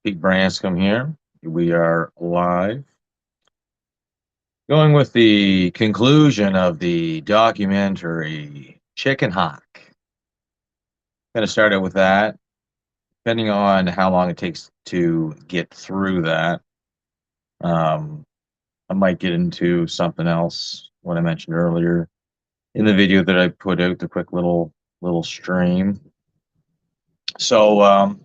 Pete Branscombe here. We are live. Going with the conclusion of the documentary Chicken Hawk. Going to start out with that. Depending on how long it takes to get through that, um, I might get into something else. What I mentioned earlier in the video that I put out, the quick little stream. So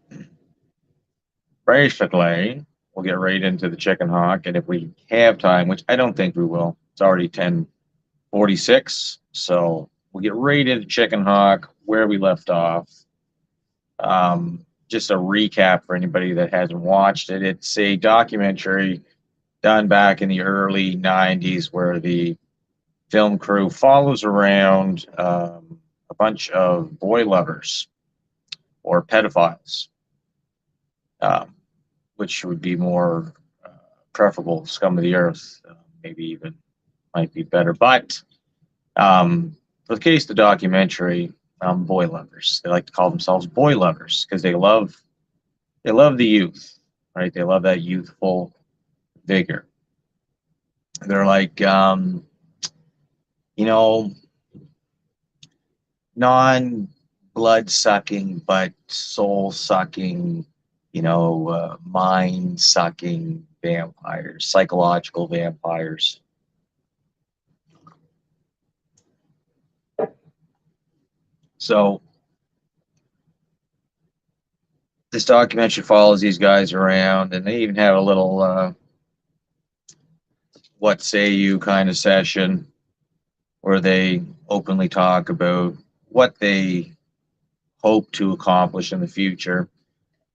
basically, we'll get right into the Chicken Hawk, and if we have time, which I don't think we will, it's already 10:46, so we'll get right into Chicken Hawk where we left off. Just a recap for anybody that hasn't watched it. It's a documentary done back in the early 90s where the film crew follows around a bunch of boy lovers or pedophiles, um, which would be more preferable, scum of the earth, maybe even might be better. But for the case of the documentary, boy lovers. They like to call themselves boy lovers because they love the youth, right? They love that youthful vigor. They're like you know, non blood sucking but soul sucking, mind sucking vampires, psychological vampires. So this documentary follows these guys around, and they even have a little what say you kind of session where they openly talk about what they hope to accomplish in the future,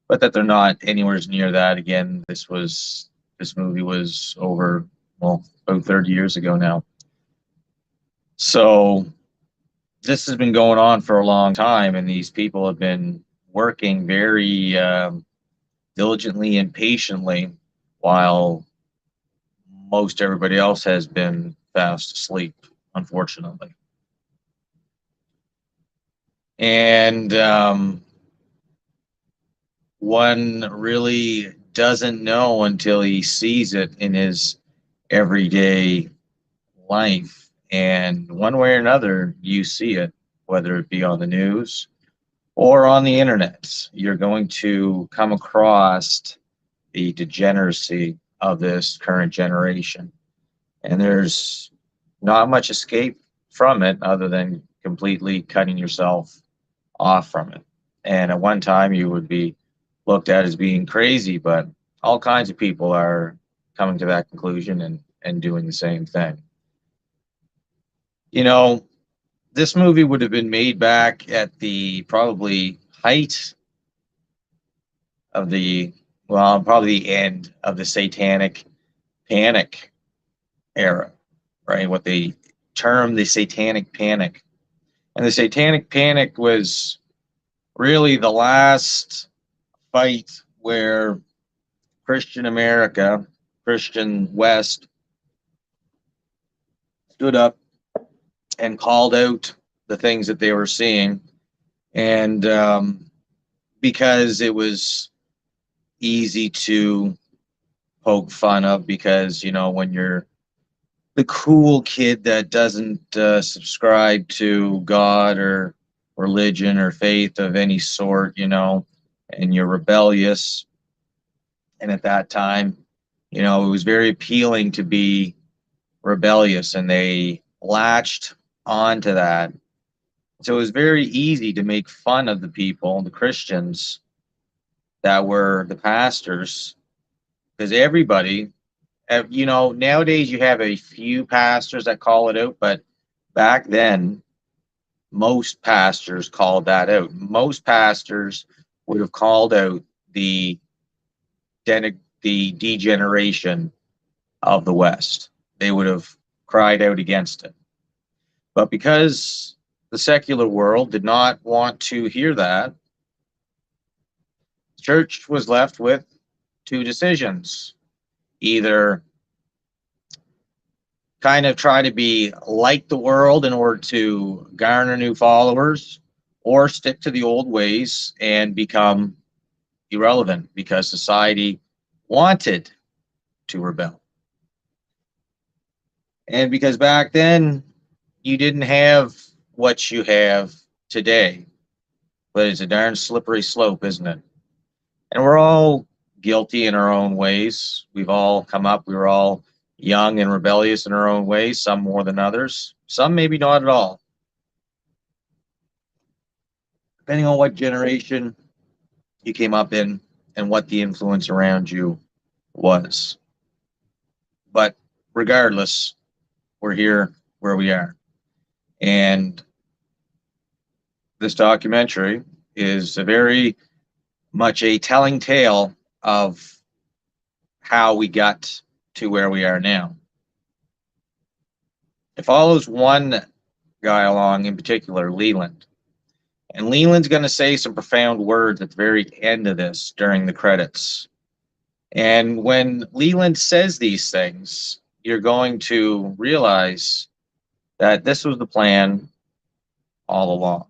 but that they're not anywhere near that. Again, this movie was over, well, about 30 years ago now. So this has been going on for a long time, and these people have been working very diligently and patiently while most everybody else has been fast asleep, unfortunately. And one really doesn't know until he sees it in his everyday life. And one way or another, you see it, whether it be on the news or on the internet. You're going to come across the degeneracy of this current generation. And there's not much escape from it other than completely cutting yourself off from it. And at one time, you would be looked at as being crazy, but all kinds of people are coming to that conclusion and doing the same thing. You know, this movie would have been made back at the probably height of probably the end of the satanic panic era, right? What they term the satanic panic. And the satanic panic was really the last fight where Christian America, Christian West, stood up and called out the things that they were seeing. And because it was easy to poke fun of, because, when you're the cool kid that doesn't subscribe to God or religion or faith of any sort, and you're rebellious. And at that time, it was very appealing to be rebellious, and they latched onto that. So it was very easy to make fun of the people, the Christians that were the pastors, because everybody, nowadays you have a few pastors that call it out, but back then, most pastors called that out. Most pastors would have called out the degeneration of the West. They would have cried out against it. But because the secular world did not want to hear that, the church was left with two decisions. Either kind of try to be like the world in order to garner new followers, or stick to the old ways and become irrelevant because society wanted to rebel. And because back then you didn't have what you have today. But it's a darn slippery slope, isn't it? And we're all guilty in our own ways. We've all come up, we were all young and rebellious in our own ways, some more than others, some maybe not at all, depending on what generation you came up in and what the influence around you was. But regardless, we're here where we are. And this documentary is a very much a telling tale of how we got to where we are now. It follows one guy along in particular, Leland. And Leland's going to say some profound words at the very end of this during the credits. And when Leland says these things, you're going to realize that this was the plan all along.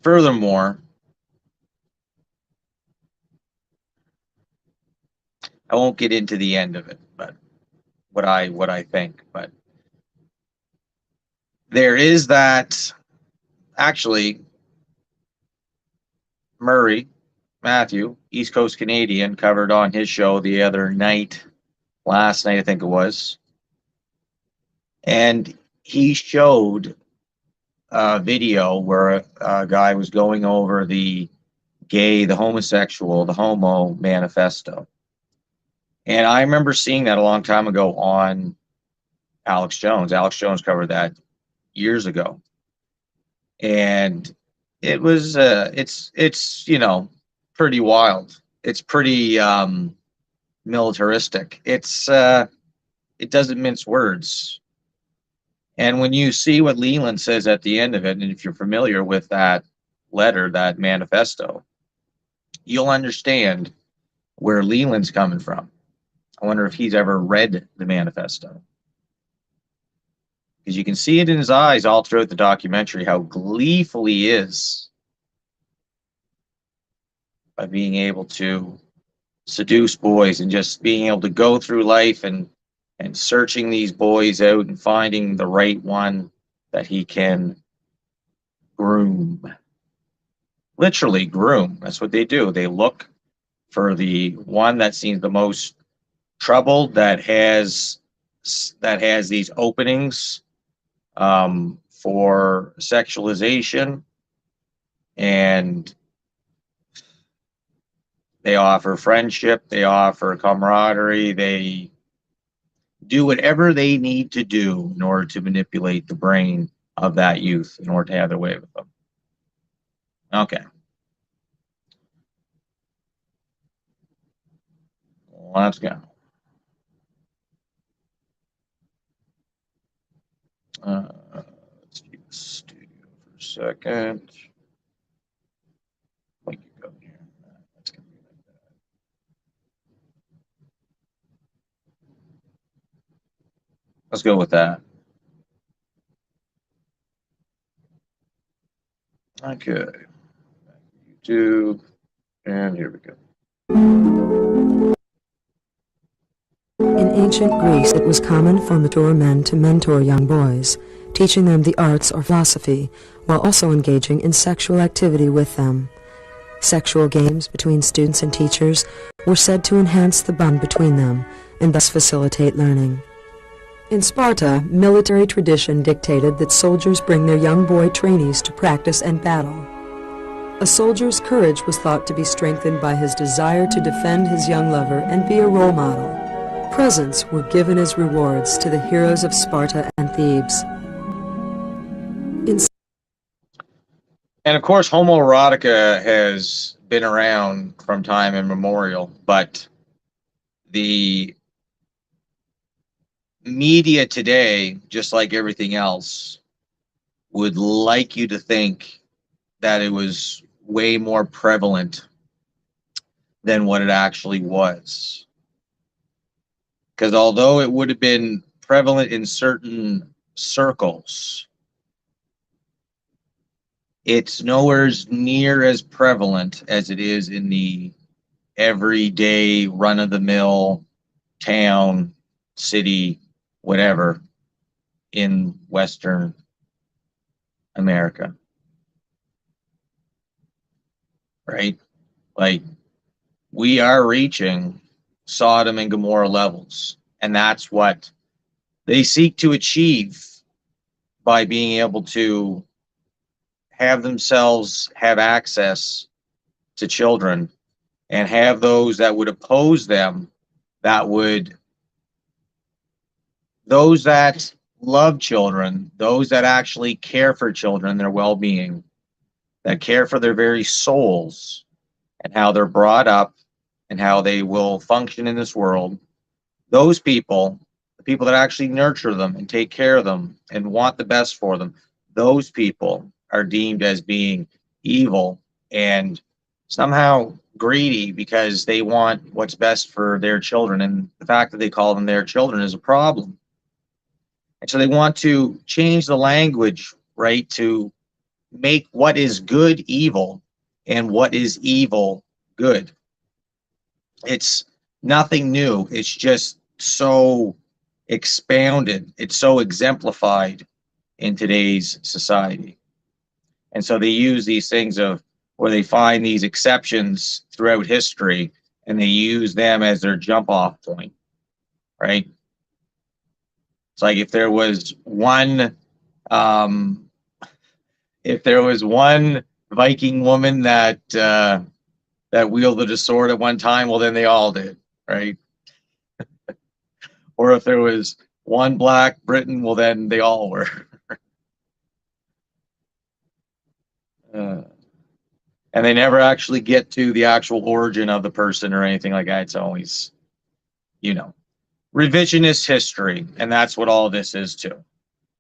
Furthermore, I won't get into the end of it, but what I think, but there is that actually Murray, Matthew, East Coast Canadian, covered on his show the other night, last night I think it was, and he showed a video where a guy was going over the gay, the homosexual, the homo manifesto. And I remember seeing that a long time ago on Alex Jones. Alex Jones covered that years ago. And it was it's you know pretty wild. It's pretty militaristic. It doesn't mince words. And when you see what Leland says at the end of it, and if you're familiar with that letter, that manifesto, you'll understand where Leland's coming from. I wonder if he's ever read the manifesto. Because you can see it in his eyes all throughout the documentary, how gleeful he is by being able to seduce boys and just being able to go through life and searching these boys out and finding the right one that he can groom. Literally groom. That's what they do. They look for the one that seems the most troubled, that has these openings for sexualization, and they offer friendship, they offer camaraderie, they do whatever they need to do in order to manipulate the brain of that youth in order to have their way with them. Okay. Let's go. Let's keep the studio for a second. Like you go here. That's gonna be like that. Let's go with that. Okay. YouTube, and here we go. In ancient Greece, it was common for mature men to mentor young boys, teaching them the arts or philosophy, while also engaging in sexual activity with them. Sexual games between students and teachers were said to enhance the bond between them and thus facilitate learning. In Sparta, military tradition dictated that soldiers bring their young boy trainees to practice and battle. A soldier's courage was thought to be strengthened by his desire to defend his young lover and be a role model. Presents were given as rewards to the heroes of Sparta and Thebes. And of course, homoerotica has been around from time immemorial, but the media today, just like everything else, would like you to think that it was way more prevalent than what it actually was. Because although it would have been prevalent in certain circles, it's nowhere near as prevalent as it is in the everyday run-of-the-mill town, city, whatever in Western America, right? Like, we are reaching Sodom and Gomorrah levels, and that's what they seek to achieve by being able to have themselves have access to children and have those that would oppose them, that would, those that love children, those that actually care for children, their well-being, that care for their very souls and how they're brought up and how they will function in this world. Those people, the people that actually nurture them and take care of them and want the best for them, those people are deemed as being evil and somehow greedy because they want what's best for their children. And the fact that they call them their children is a problem. And so they want to change the language, right, to make what is good evil and what is evil good. It's nothing new. It's just so expounded. It's so exemplified in today's society. And so they use these things of where they find these exceptions throughout history and they use them as their jump off point, right? It's like if there was one Viking woman that that wielded a sword at one time, well, then they all did, right? Or if there was one black Briton, well, then they all were. And they never actually get to the actual origin of the person or anything like that. It's always, revisionist history, and that's what all this is too.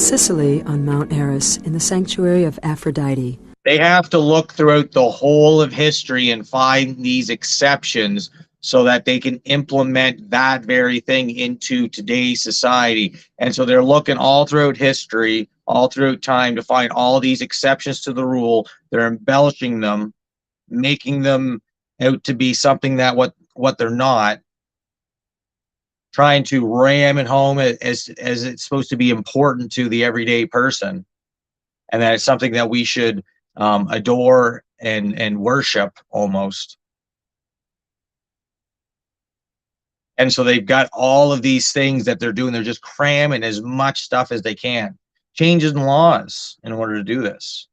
Sicily on Mount Eris in the sanctuary of Aphrodite. They have to look throughout the whole of history and find these exceptions so that they can implement that very thing into today's society. And so they're looking all throughout history, all throughout time to find all these exceptions to the rule. They're embellishing them, making them out to be something that what they're not, trying to ram it home as it's supposed to be important to the everyday person, and that it's something that we should adore and worship almost. And so they've got all of these things that they're doing. They're just cramming as much stuff as they can, changes in laws in order to do this.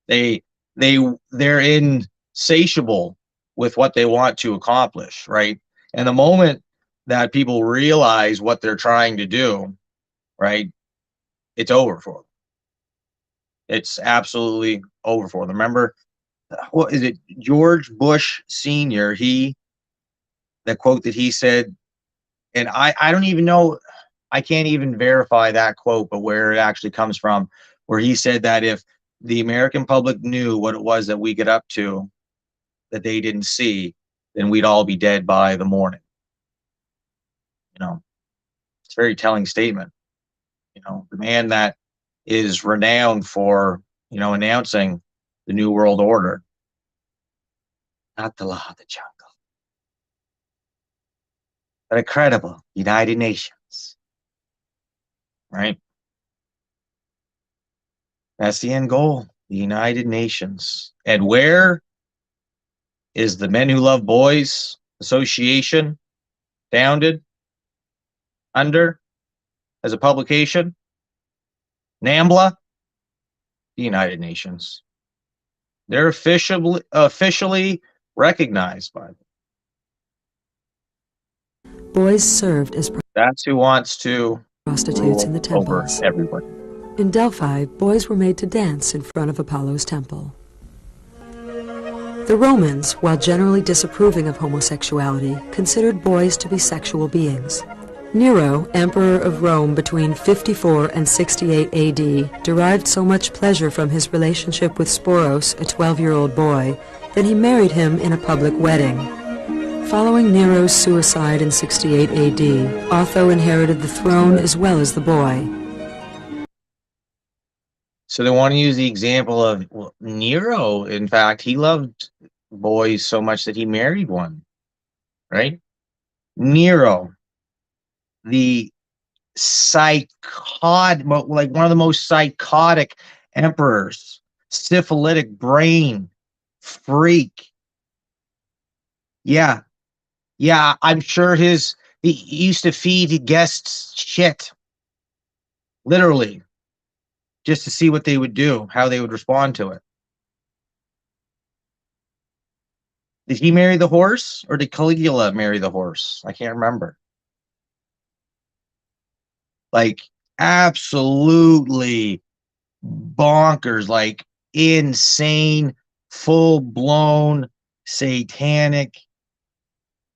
They're insatiable with what they want to accomplish, right? And the moment that people realize what they're trying to do, right, it's over for them. It's absolutely over for them. Remember, what is it, George Bush Sr., the quote that he said, and I don't even know, I can't even verify that quote, but where it actually comes from, where he said that if the American public knew what it was that we get up to that they didn't see, then we'd all be dead by the morning. It's a very telling statement. The man that is renowned for, announcing the New World Order, not the law of the jungle, but a credible United Nations, right? That's the end goal, the United Nations. And where is the Men Who Love Boys Association founded under as a publication? NAMBLA, the United Nations. They're officially recognized by them. Boys served as That's who wants to prostitutes in the over temples. everyone. In Delphi, boys were made to dance in front of Apollo's temple. The Romans, while generally disapproving of homosexuality, considered boys to be sexual beings. Nero, emperor of Rome between 54 and 68 AD, derived so much pleasure from his relationship with Sporos, a 12-year-old boy, that he married him in a public wedding. Following Nero's suicide in 68 AD, Otho inherited the throne as well as the boy. So they want to use the example of, well, Nero. In fact, he loved boys so much that he married one, right? Nero, the like one of the most psychotic emperors, syphilitic brain, freak. Yeah, yeah, I'm sure he used to feed guests shit, literally, just to see what they would do, how they would respond to it. Did he marry the horse, or did Caligula marry the horse? I can't remember. Like, absolutely bonkers, like insane, full blown, satanic,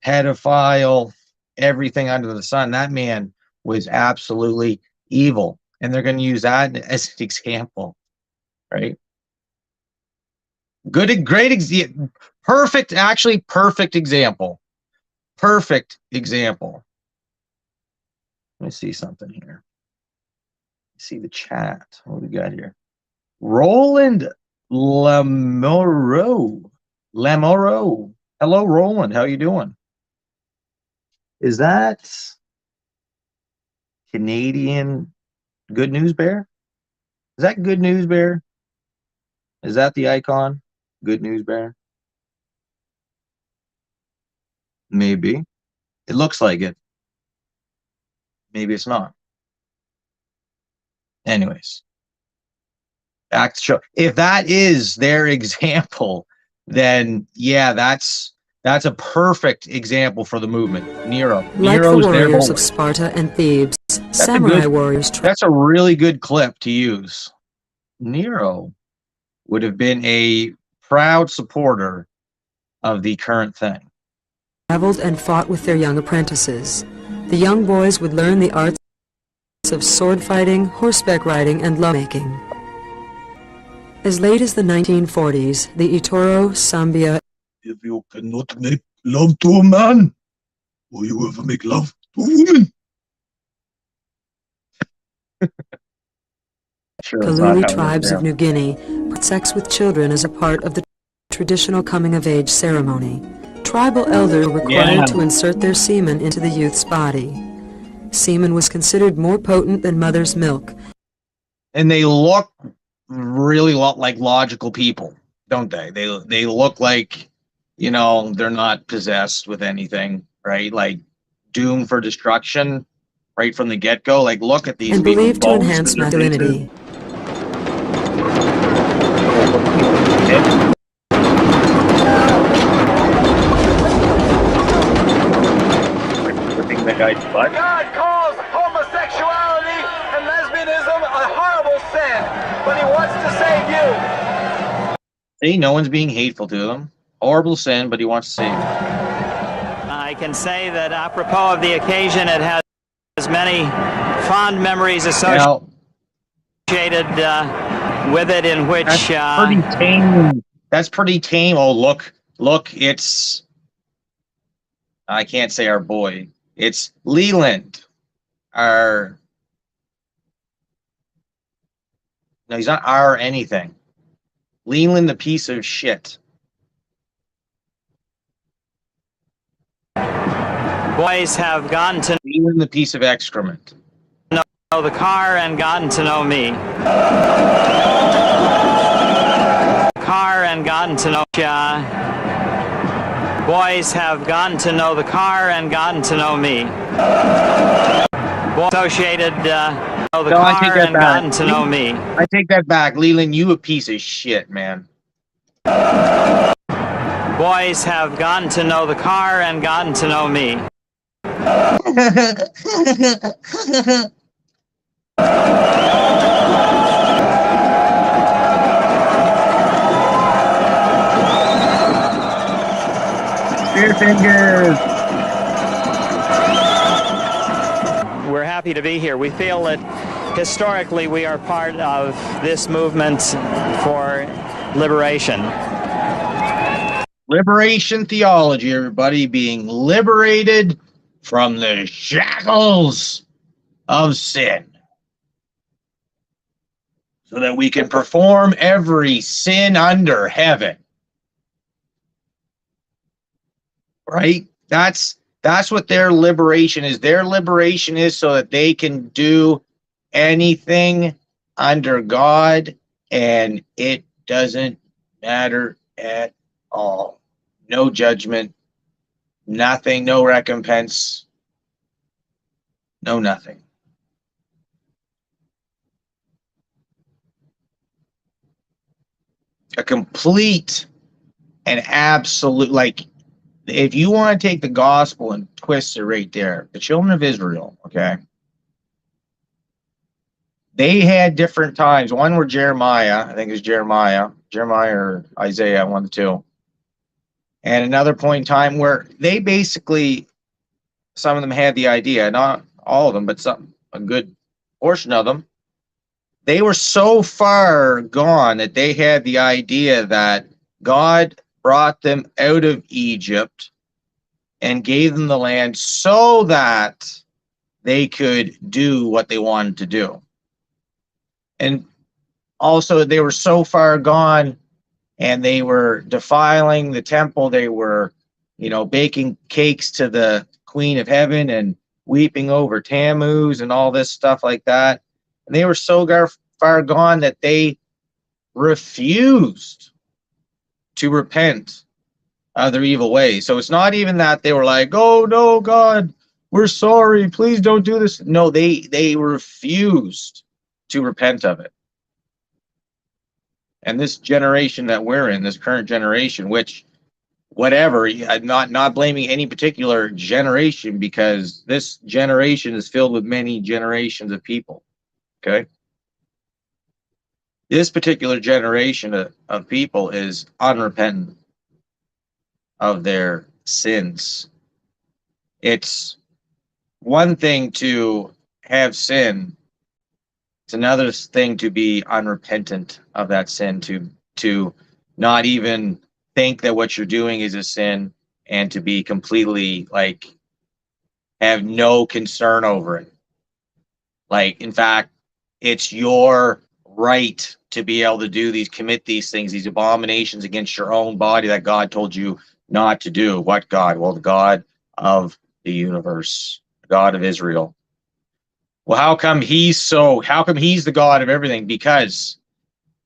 pedophile, everything under the sun. That man was absolutely evil. And they're going to use that as an example, right? Perfect, actually, perfect example. Perfect example. Let me see something here. See the chat. What do we got here? Roland Lamoureux. Lamoureux. Hello, Roland. How you doing? Is that Canadian Good News Bear? Is that Good News Bear? Is that the icon? Good News Bear? Maybe. It looks like it. Maybe it's not. Anyways, back to show. If that is their example, then yeah, that's a perfect example for the movement. Nero. Like the Nero's their warriors of bully. Sparta and Thebes, That's a samurai good. warriors That's a really good clip to use. Nero would have been a proud supporter of the current thing. traveled and fought with their young apprentices. The young boys would learn the arts of sword fighting, horseback riding, and lovemaking. As late as the 1940s, the Itoro, Sambia, If you cannot make love to a man, will you ever make love to a woman? Sure, it's not Kaluli how it is tribes there. of New Guinea put sex with children as a part of the traditional coming-of-age ceremony. Tribal elders were required to insert their semen into the youth's body. Semen was considered more potent than mother's milk. And they look really like logical people, don't they? They look like, they're not possessed with anything, right? Like doomed for destruction right from the get-go. Like, look at these And people's believed to bones enhance to their faces. masculinity. Flipping the guy's butt. God calls homosexuality and lesbianism a horrible sin, but he wants to save you. See, no one's being hateful to them. Horrible sin, but he wants to save you. I can say that apropos of the occasion, it has many fond memories associated with it, in which that's pretty tame. That's pretty tame. Oh, look, it's, I can't say our boy. It's Leland. No, he's not our anything. Leland, the piece of shit. boys have gotten to Leland, the piece of excrement. know the car and gotten to know me. Car and gotten to know boys have gotten to know the car and gotten to know me. Boys associated know the car and gotten to know me. I take that back. Leland, you a piece of shit, man. Boys have gotten to know the car and gotten to know me. Spear fingers. We're happy to be here. We feel that historically we are part of this movement for liberation. Liberation theology, everybody, being liberated from the shackles of sin. so that we can perform every sin under heaven. Right? That's what their liberation is. Their liberation is so that they can do anything under God, and it doesn't matter at all. No judgment, nothing, no recompense, no nothing. A complete and absolute, like, if you want to take the gospel and twist it right there, the children of Israel, okay, they had different times. One were Jeremiah, I think it was Jeremiah or Isaiah, one of the two. And another point in time where they basically, some of them had the idea, not all of them, but a good portion of them, they were so far gone that they had the idea that God brought them out of Egypt and gave them the land so that they could do what they wanted to do. And also, they were so far gone and they were defiling the temple. They were, baking cakes to the Queen of Heaven and weeping over Tammuz and all this stuff like that. And they were so far gone that they refused to repent of their evil ways. So it's not even that they were like, oh, no, God, we're sorry. Please don't do this. No, they refused to repent of it. And this generation that we're in, this current generation, which whatever, not blaming any particular generation, because this generation is filled with many generations of people. Okay. This particular generation of people is unrepentant of their sins. It's one thing to have sin. It's another thing to be unrepentant of that sin, to not even think that what you're doing is a sin, and to be completely have no concern over it. In fact, it's your right to be able to commit these things, these abominations against your own body that God told you not to do. What God? Well, the God of the universe, the God of Israel. Well, how come he's the God of everything? Because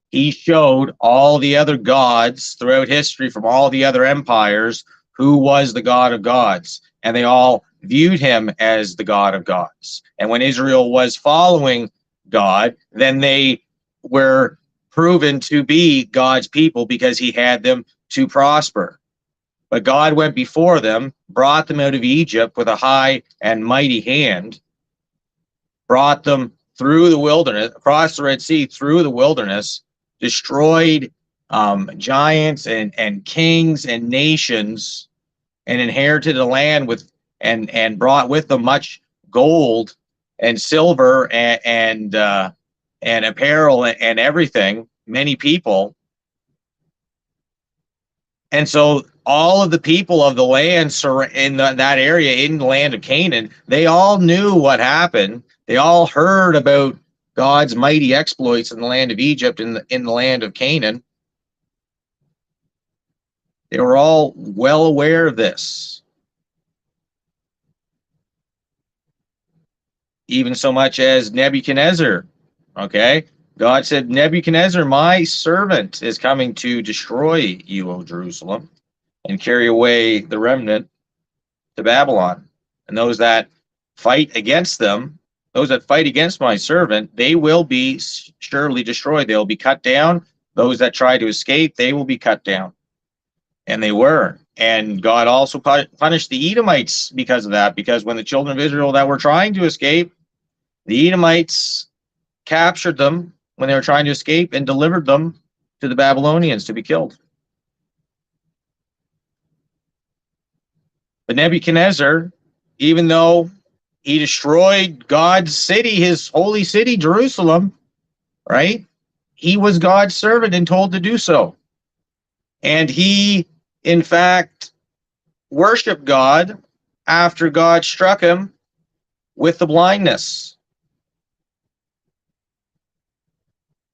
he showed all the other gods throughout history from all the other empires who was the God of gods. And they all viewed him as the God of gods. And when Israel was following God, then they were proven to be God's people because he had them to prosper. But God went before them, brought them out of Egypt with a high and mighty hand, brought them through the wilderness, across the Red Sea, through the wilderness, destroyed giants and kings and nations, and inherited a land with and brought with them much gold and silver and apparel and everything, many people. And so all of the people of the land in that area, in the land of Canaan, they all knew what happened. They all heard about God's mighty exploits in the land of Egypt, in the land of Canaan. They were all well aware of this. Even so much as Nebuchadnezzar, okay? God said, Nebuchadnezzar, my servant, is coming to destroy you, O Jerusalem, and carry away the remnant to Babylon. And those that fight against them, those that fight against my servant, they will be surely destroyed. They will be cut down. Those that try to escape, they will be cut down. And they were. And God also punished the Edomites because of that, because when the children of Israel that were trying to escape, the Edomites captured them when they were trying to escape and delivered them to the Babylonians to be killed. But Nebuchadnezzar, even though he destroyed God's city, his holy city, Jerusalem, right? He was God's servant and told to do so. And he, in fact, worshiped God after God struck him with the blindness.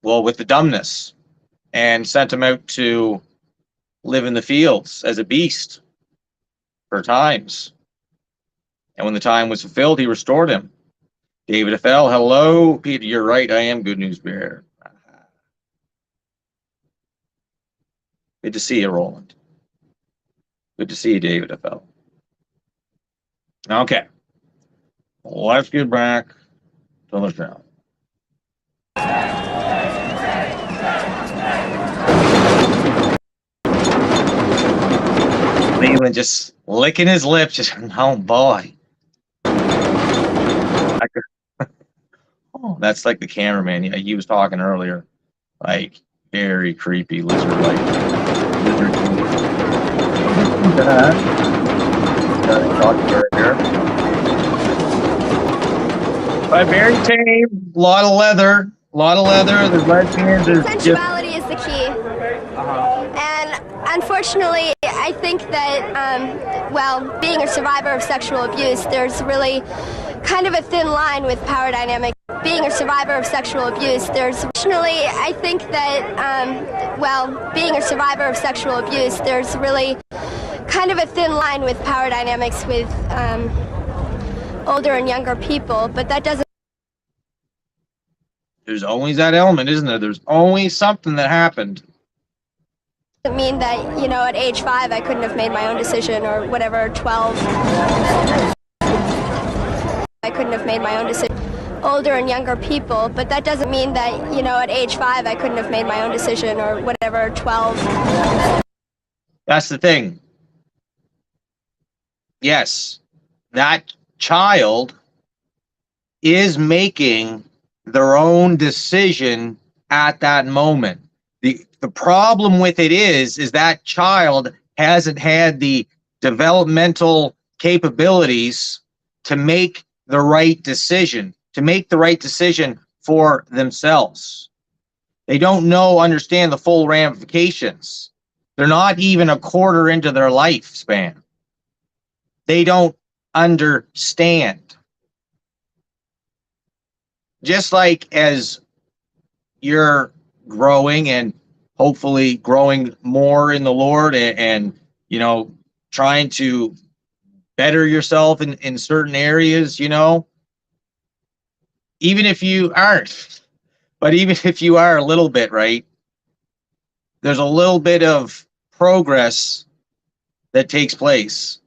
well, with the dumbness, and sent him out to live in the fields as a beast for times. And when the time was fulfilled, he restored him. David F.L., hello. Peter, you're right. I am Good News Bear. Good to see you, Roland. Good to see you, David F.L. Okay. Let's get back to the show. Leland just licking his lips, just, oh boy. Oh, that's like the cameraman. Yeah, he was talking earlier. Like, very creepy lizard-like. But very tame. A lot of leather. A lot of leather. There's lesbians. There's sensuality is the key. And unfortunately, I think that, well, being a survivor of sexual abuse, there's really kind of a thin line with power dynamics. Being a survivor of sexual abuse, there's unfortunately, I think that, well, being a survivor of sexual abuse, there's really kind of a thin line with power dynamics with older and younger people, but that doesn't. There's always that element, isn't there? There's always something that happened. Mean that, you know, at age 5 I couldn't have made my own decision, or whatever, 12 I couldn't have made my own decision. Older and younger people, but that doesn't mean that, you know, at age 5 I couldn't have made my own decision, or whatever, 12. That's the thing. Yes, that child is making their own decision at that moment. The problem with it is that child hasn't had the developmental capabilities to make the right decision, for themselves. They don't understand the full ramifications. They're not even a quarter into their lifespan. They don't understand. Just like as you're growing and hopefully growing more in the Lord and you know, trying to better yourself in certain areas, you know, even if you aren't, but even if you are a little bit, right, there's a little bit of progress that takes place.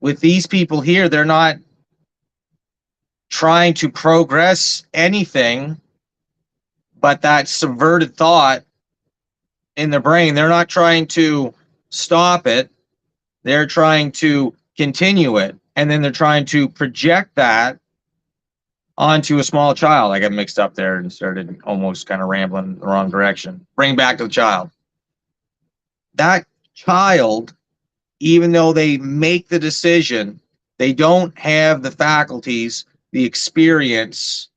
With these people here, they're not trying to progress anything but that subverted thought in their brain. They're not trying to stop it. They're trying to continue it. And then they're trying to project that onto a small child. I got mixed up there and started almost kind of rambling the wrong direction. Bring back to the child. That child, even though they make the decision, they don't have the faculties, the experience,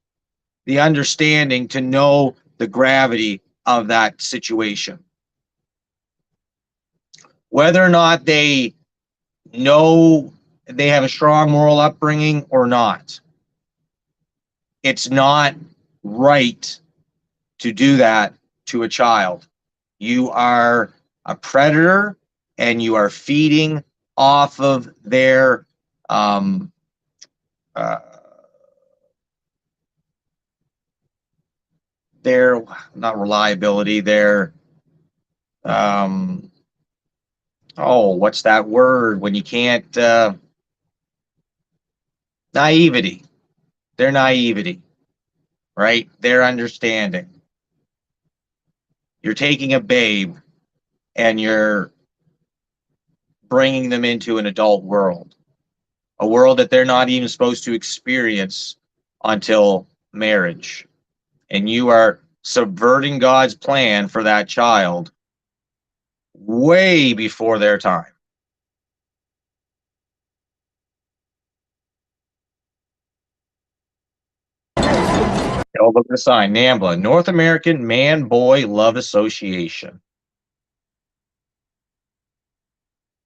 the understanding to know the gravity of that situation. Whether or not they know they have a strong moral upbringing or not, it's not right to do that to a child. You are a predator and you are feeding off of their not reliability, their what's that word when you can't naivety. Their naivety, right? Their understanding. You're taking a babe and you're bringing them into an adult world, a world that they're not even supposed to experience until marriage. And you are subverting God's plan for that child way before their time. Look at the sign, NAMBLA, North American Man-Boy Love Association.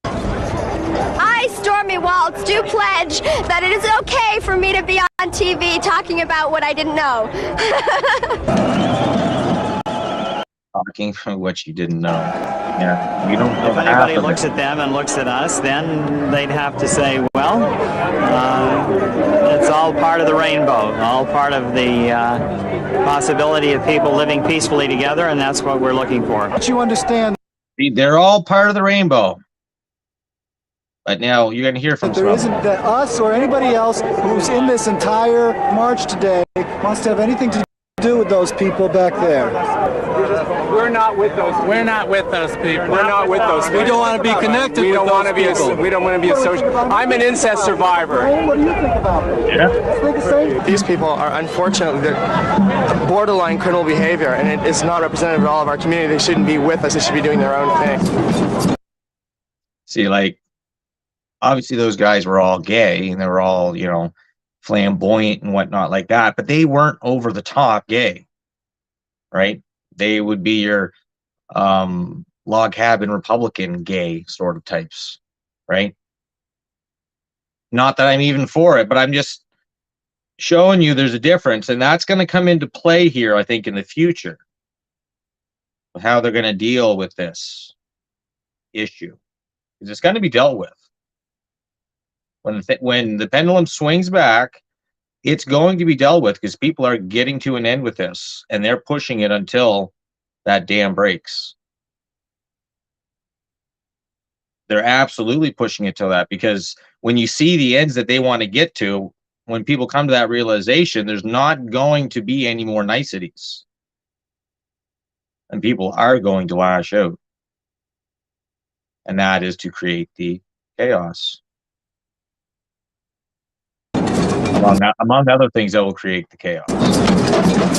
I, Stormy Waltz, do pledge that it is okay for me to be on on TV talking about what I didn't know. Talking from what you didn't know. Yeah, you don't know If half anybody of looks it. at them and looks at us, then they'd have to say, well, it's all part of the rainbow, all part of the possibility of people living peacefully together, and that's what we're looking for. But you understand See, they're all part of the rainbow. But now you're going to hear from that there some. isn't, that us or anybody else who's in this entire march today wants to have anything to do with those people back there. We're not with those people. We're not with those people. We're not with those people. We don't want to be connected We with don't those want to be people. we don't want to be associated. I'm an incest survivor. What do you think about this? Yeah. Think the same? These people are unfortunately they're borderline criminal behavior, and it is not representative of all of our community. They shouldn't be with us. They should be doing their own thing. See, like, obviously those guys were all gay and they were all, you know, flamboyant and whatnot like that, but they weren't over the top gay, right? They would be your log cabin Republican gay sort of types, right? Not that I'm even for it, but I'm just showing you there's a difference, and that's going to come into play here, I think, in the future, of how they're going to deal with this issue, because it's going to be dealt with. When the pendulum swings back, it's going to be dealt with, because people are getting to an end with this, and they're pushing it until that dam breaks. They're absolutely pushing it to that, because when you see the ends that they want to get to, when people come to that realization, there's not going to be any more niceties. And people are going to lash out. And that is to create the chaos. Among other things that will create the chaos.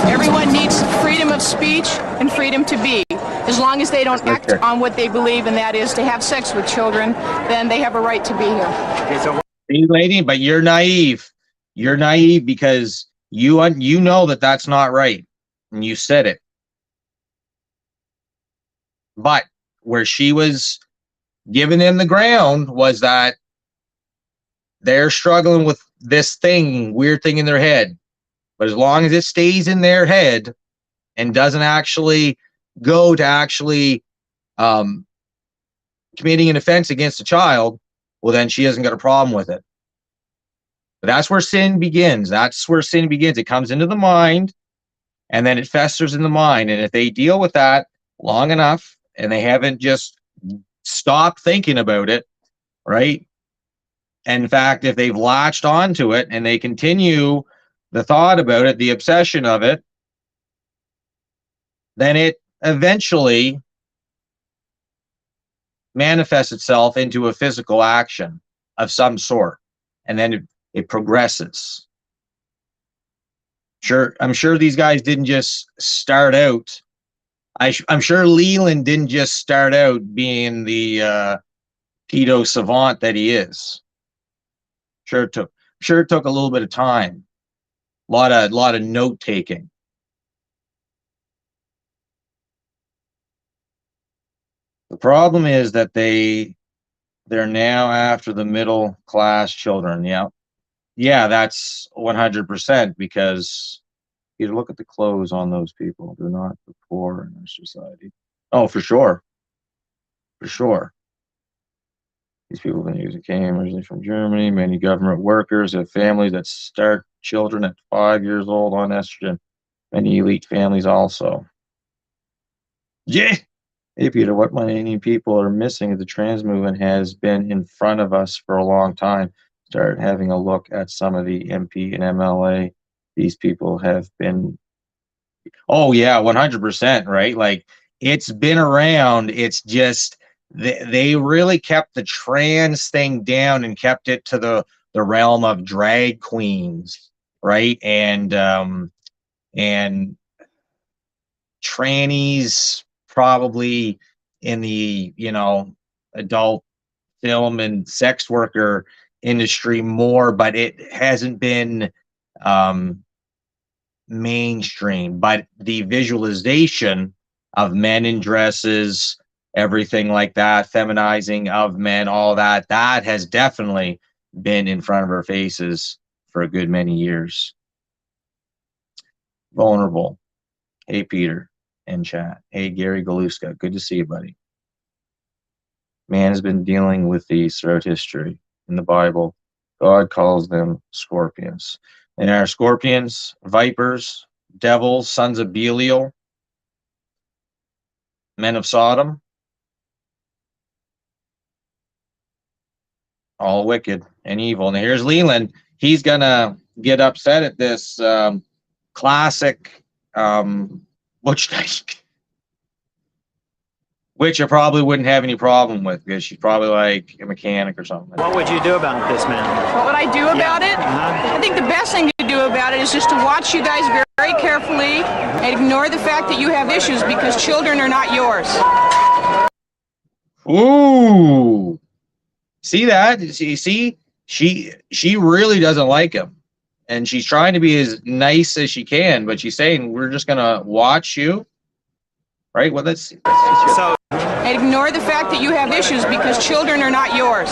Everyone needs freedom of speech and freedom to be. As long as they don't act on what they believe, and that is to have sex with children, then they have a right to be here. Okay, so See, lady, but you're naive. You're naive because you know that that's not right, and you said it. But where she was giving them the ground was that they're struggling with this weird thing in their head. But as long as it stays in their head and doesn't actually go to actually committing an offense against a child, well, then she hasn't got a problem with it. But that's where sin begins. That's where sin begins. It comes into the mind, and then it festers in the mind. And if they deal with that long enough, and they haven't just stopped thinking about it, right? In fact, if they've latched onto it and they continue the thought about it, the obsession of it, then it eventually manifests itself into a physical action of some sort, and then it progresses. Sure, I'm sure these guys didn't just start out. I'm sure Leland didn't just start out being the pedo savant that he is. Sure it took a little bit of time, a lot of note taking. The problem is that they're now after the middle class children. Yeah, that's 100%, because you look at the clothes on those people. They're not the poor in our society. Oh, for sure. For sure. These people have been using came originally from Germany. Many government workers have families that start children at 5 years old on estrogen. Many elite families also. Yeah. Hey, Peter, what many people are missing is the trans movement has been in front of us for a long time. Start having a look at some of the MP and MLA. These people have been, oh yeah, 100%, right? Like, it's been around. It's just they really kept the trans thing down and kept it to the realm of drag queens, right? And trannies probably in the, adult film and sex worker industry more, but it hasn't been mainstream. But the visualization of men in dresses, everything like that, feminizing of men, all that has definitely been in front of our faces for a good many years. Vulnerable. Hey, Peter and chat. Hey, Gary Galuska. Good to see you, buddy. Man has been dealing with these throughout history. In the Bible, God calls them scorpions. They are scorpions, vipers, devils, sons of Belial, men of Sodom, all wicked and evil. And here's Leland. He's going to get upset at this classic butch knife, which I probably wouldn't have any problem with because she's probably like a mechanic or something. What would you do about this, man? What would I do about it? Uh-huh. I think the best thing to do about it is just to watch you guys very carefully and ignore the fact that you have issues because children are not yours. Ooh. See that? See, she really doesn't like him. And she's trying to be as nice as she can, but she's saying, we're just going to watch you. Right? Well, let's see. So, And ignore the fact that you have issues because children are not yours.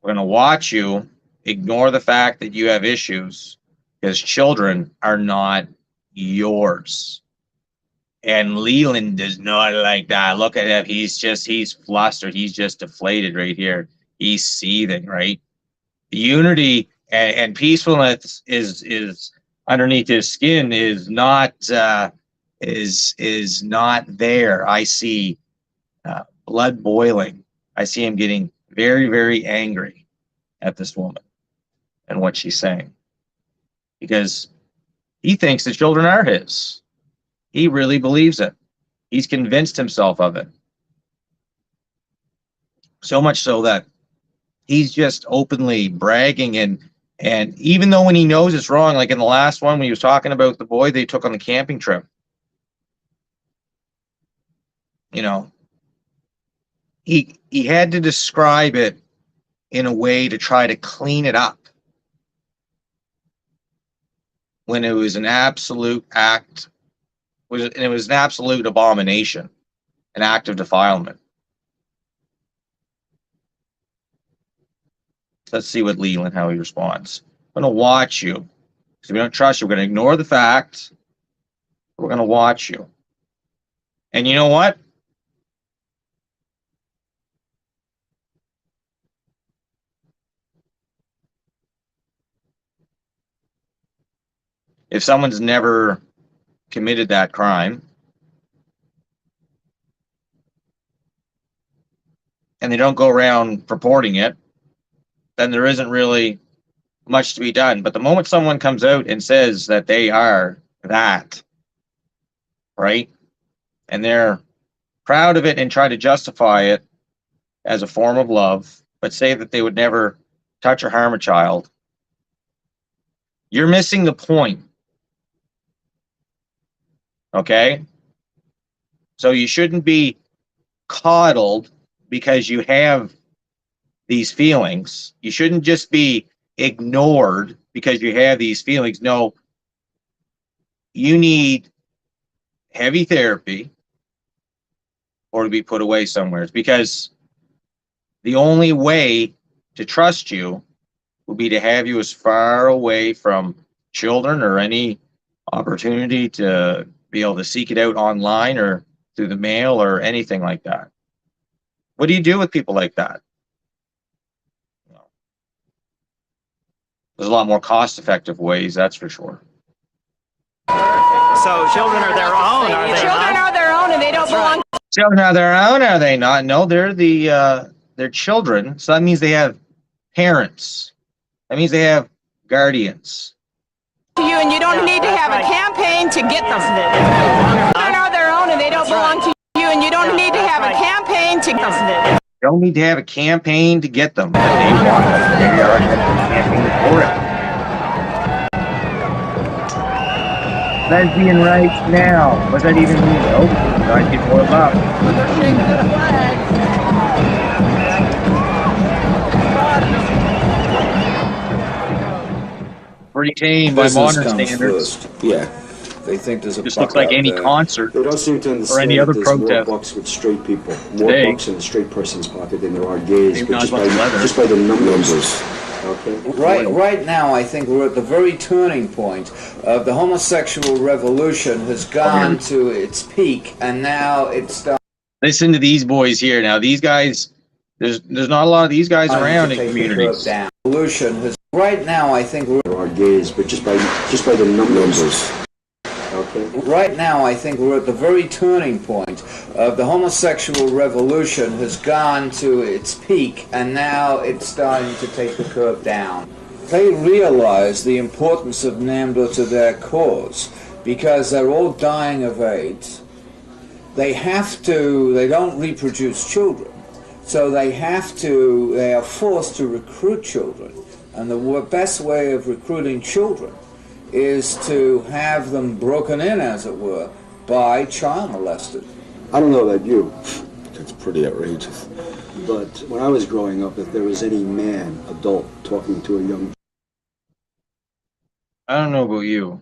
We're going to watch you. Ignore the fact that you have issues because children are not yours. And Leland does not like that. Look at him. He's flustered. He's just deflated right here. He's seething, right? Unity and peacefulness is underneath his skin is not not there. I see blood boiling. I see him getting very, very angry at this woman and what she's saying because he thinks the children are his. He really believes it. He's convinced himself of it. So much so that he's just openly bragging and even though when he knows it's wrong, like in the last one when he was talking about the boy they took on the camping trip, you know, he had to describe it in a way to try to clean it up when it was an absolute act. It was an absolute abomination, an act of defilement. Let's see what Leland, how he responds. I'm going to watch you. Because we don't trust you. We're going to ignore the fact. We're going to watch you. And you know what? If someone's never committed that crime and they don't go around purporting it, then there isn't really much to be done. But the moment someone comes out and says that they are that, right, and they're proud of it and try to justify it as a form of love, but say that they would never touch or harm a child, you're missing the point. Okay? So you shouldn't be coddled because you have these feelings. You shouldn't just be ignored because you have these feelings. No, you need heavy therapy or to be put away somewhere. Because the only way to trust you would be to have you as far away from children or any opportunity to be able to seek it out online or through the mail or anything like that. What do you do with people like that? There's a lot more cost-effective ways, that's for sure. so children are their own, are they Children not? are their own and they don't belong to Children are their own, are they not? No, they're they're children. So that means they have parents. That means they have guardians. you and you don't need to have a campaign to get them. Children are their own and they don't belong to you and you don't need to have a campaign to get them. You don't need to have a campaign to get them, but they want it. They are campaigning for it. Lesbian rights now. What's that even mean? Oh, trying to get more love. Pretty tame by modern standards. First. Yeah, they think there's a Just looks like any concert They don't seem to understand or any other that there's protest. more bucks with straight people, more Today, bucks in the straight person's pocket than there are gays, maybe but not as much leather. just by the numbers. Okay. Right now, I think we're at the very turning point of the homosexual revolution has gone to its peak, and now it's done. Listen to these boys here. Now, these guys, there's not a lot of these guys around in communities. Revolution has right now, I think we're are gays, but just by the numbers. Okay. Right now, I think we're at the very turning point of the homosexual revolution has gone to its peak, and now it's starting to take the curve down. They realize the importance of NAMBLA to their cause because they're all dying of AIDS. They don't reproduce children, so they are forced to recruit children. And the best way of recruiting children is to have them broken in, as it were, by child molesters. I don't know about you, that's pretty outrageous. But when I was growing up, if there was any man, adult, talking to a young... I don't know about you,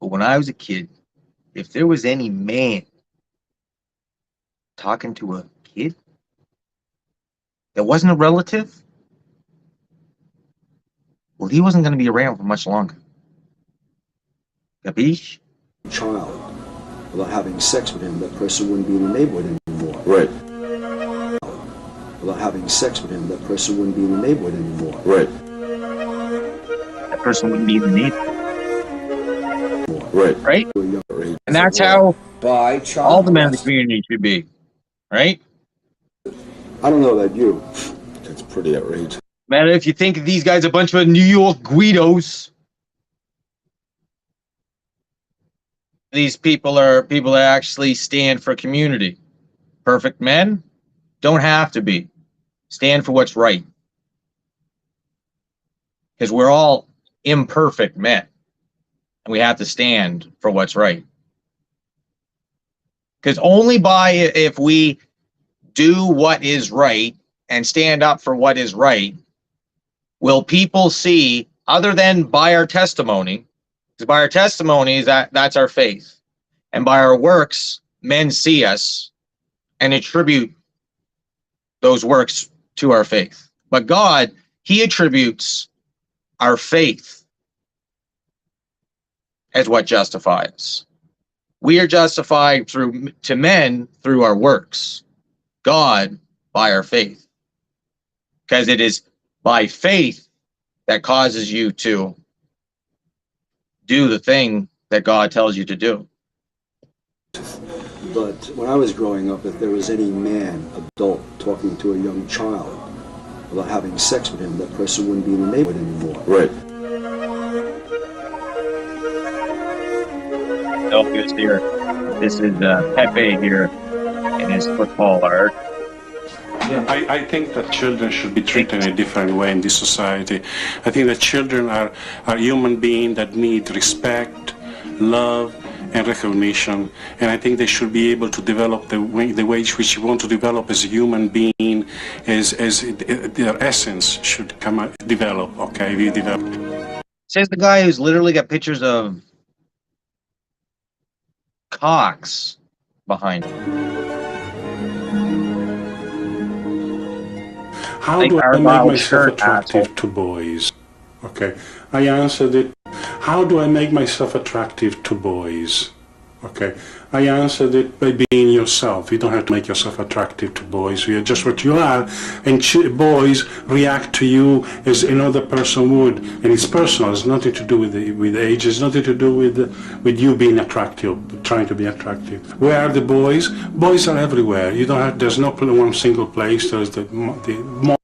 but when I was a kid, if there was any man talking to a kid that wasn't a relative, well, he wasn't going to be around for much longer. Capiche? Child, without having sex with him, that person wouldn't be in the neighborhood anymore. Right. Without having sex with him, that person wouldn't be in the neighborhood anymore. Right. That person wouldn't be in the neighborhood. Right. Right? And that's how all the men in the community should be. Right? I don't know about you. That's pretty outrageous. Man, if you think these guys are a bunch of New York Guidos, these people are people that actually stand for community. Perfect men? Don't have to be. Stand for what's right. Because we're all imperfect men. And we have to stand for what's right. Because only if we do what is right and stand up for what is right, will people see, other than by our testimony, because by our testimony, that's our faith. And by our works, men see us and attribute those works to our faith. But God, he attributes our faith as what justifies us. We are justified to men through our works. God by our faith. Because it is by faith that causes you to do the thing that God tells you to do. But when I was growing up, if there was any man, adult, talking to a young child without having sex with him, that person wouldn't be in the neighborhood anymore. Right. Delphius here. This is Pepe here in his football art. I think that children should be treated in a different way in this society. I think that children are human beings that need respect, love, and recognition. And I think they should be able to develop the way which you want to develop as a human being, as their essence should develop. Okay, we develop. Says the guy who's literally got pictures of cocks behind him. How do I make myself attractive to boys? Okay, I answered it. How do I make myself attractive to boys? Okay, I answered it by being yourself. You don't have to make yourself attractive to boys. You are just what you are, and boys react to you as another person would, and it's personal. It's nothing to do with age. It's nothing to do with you being attractive, trying to be attractive. Where are the boys? Boys are everywhere. You don't have. There's no one single place. There's the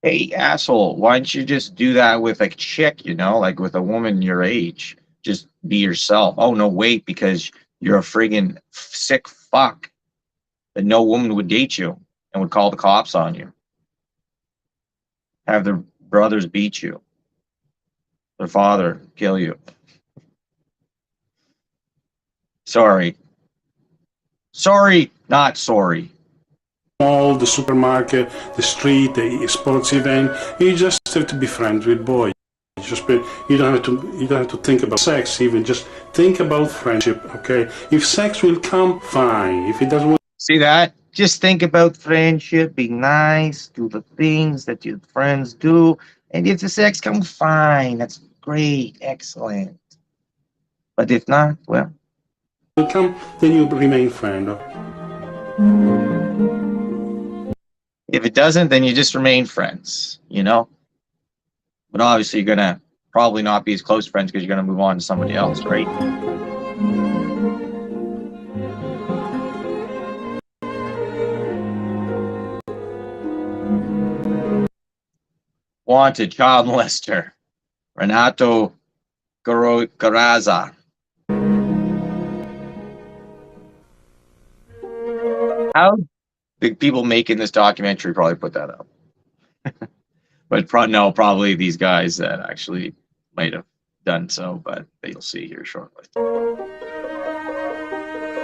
Hey, asshole, why don't you just do that with a chick, like with a woman your age? Just be yourself. Oh, no, wait, because you're a friggin' sick fuck that no woman would date you and would call the cops on you. Have their brothers beat you. Their father kill you. Sorry. Sorry, not sorry. Mall, the supermarket, the street, the sports event. You just have to be friends with boys. You don't have to think about sex even. Just think about friendship. Okay, if sex will come, fine. If it doesn't. See that? Just think about friendship, be nice, do the things that your friends do, and if the sex comes, fine, that's great, excellent. But if not, well, Come, then you remain friend. if it doesn't, then you just remain friends, you know? But obviously, you're gonna probably not be as close friends because you're gonna move on to somebody else, right? Wanted child molester, Renato Garazza. How the people making this documentary probably put that up? But no, probably these guys that actually might have done so, but you'll see here shortly.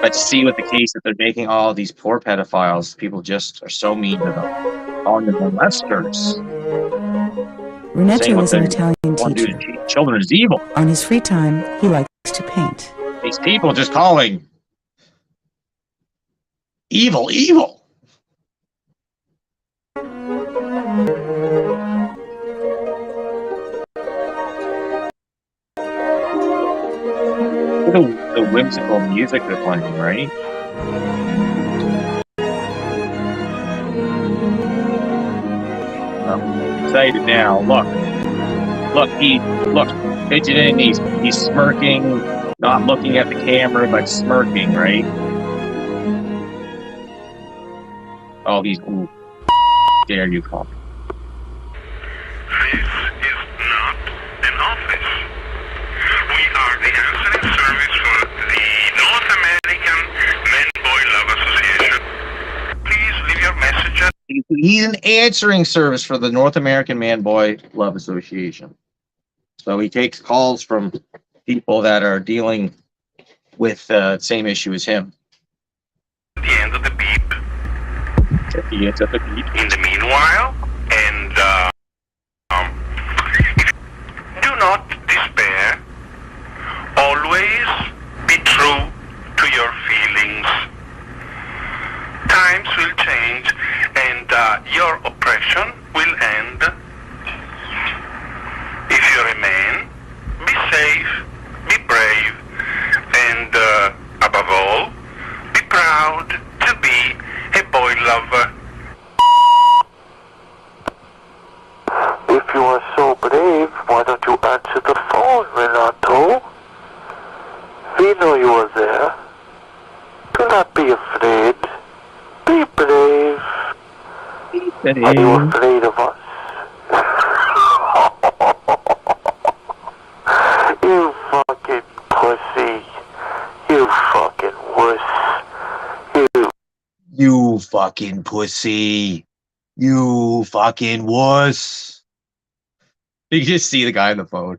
But to see what the case that they're making, all these poor pedophiles, people just are so mean to them, calling them molesters. Renato is an Italian teacher. Children is evil. On his free time, he likes to paint. These people just calling evil, evil. The whimsical music they're playing, right? I'm excited now. Look, fidgeting. He's smirking, not looking at the camera, but smirking, right? Oh, he's ooh. Dare you call me? This is not an office. We are the answering service for the North American Men-Boy Love Association. Please leave your message at... He's an answering service for the North American Man-Boy Love Association. So he takes calls from people that are dealing with the same issue as him. At the end of the beep. He hits at the beep. In the meanwhile, and do not despair. Always be true to your feelings. Times will change, and your oppression will end. If you remain, be safe, be brave, and above all, be proud to be a boy lover. If you are so brave, why don't you answer the phone, Renato? We know you are there. Do not be afraid. Be brave. Are you afraid of us? You fucking pussy. You fucking wuss. You fucking pussy. You fucking wuss. You can just see the guy on the phone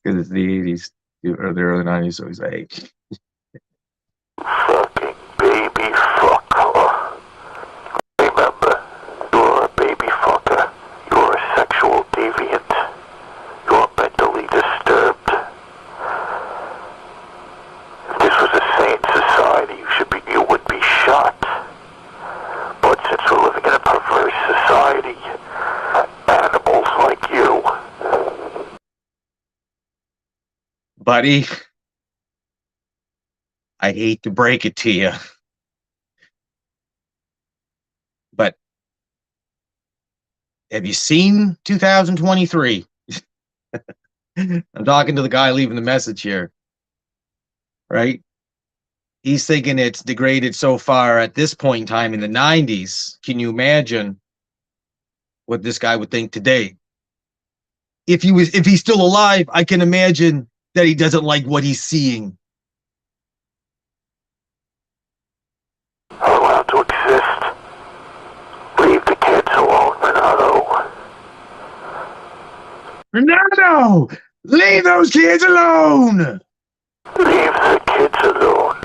because it's the 80s or the early 90s, so he's like, fucking baby fucker. Remember, you're a baby fucker. You're a sexual deviant. You're mentally disturbed. If this was a sane society, you would be shot. But since we're living in a perverse society, animals like you. buddy, I hate to break it to you, but have you seen 2023? I'm talking to the guy leaving the message here, right? He's thinking it's degraded so far at this point in time in the 90s. Can you imagine what this guy would think today? If he's still alive, I can imagine that he doesn't like what he's seeing. Allowed to exist. Leave the kids alone, Renato. Renato! Leave those kids alone! Leave the kids alone.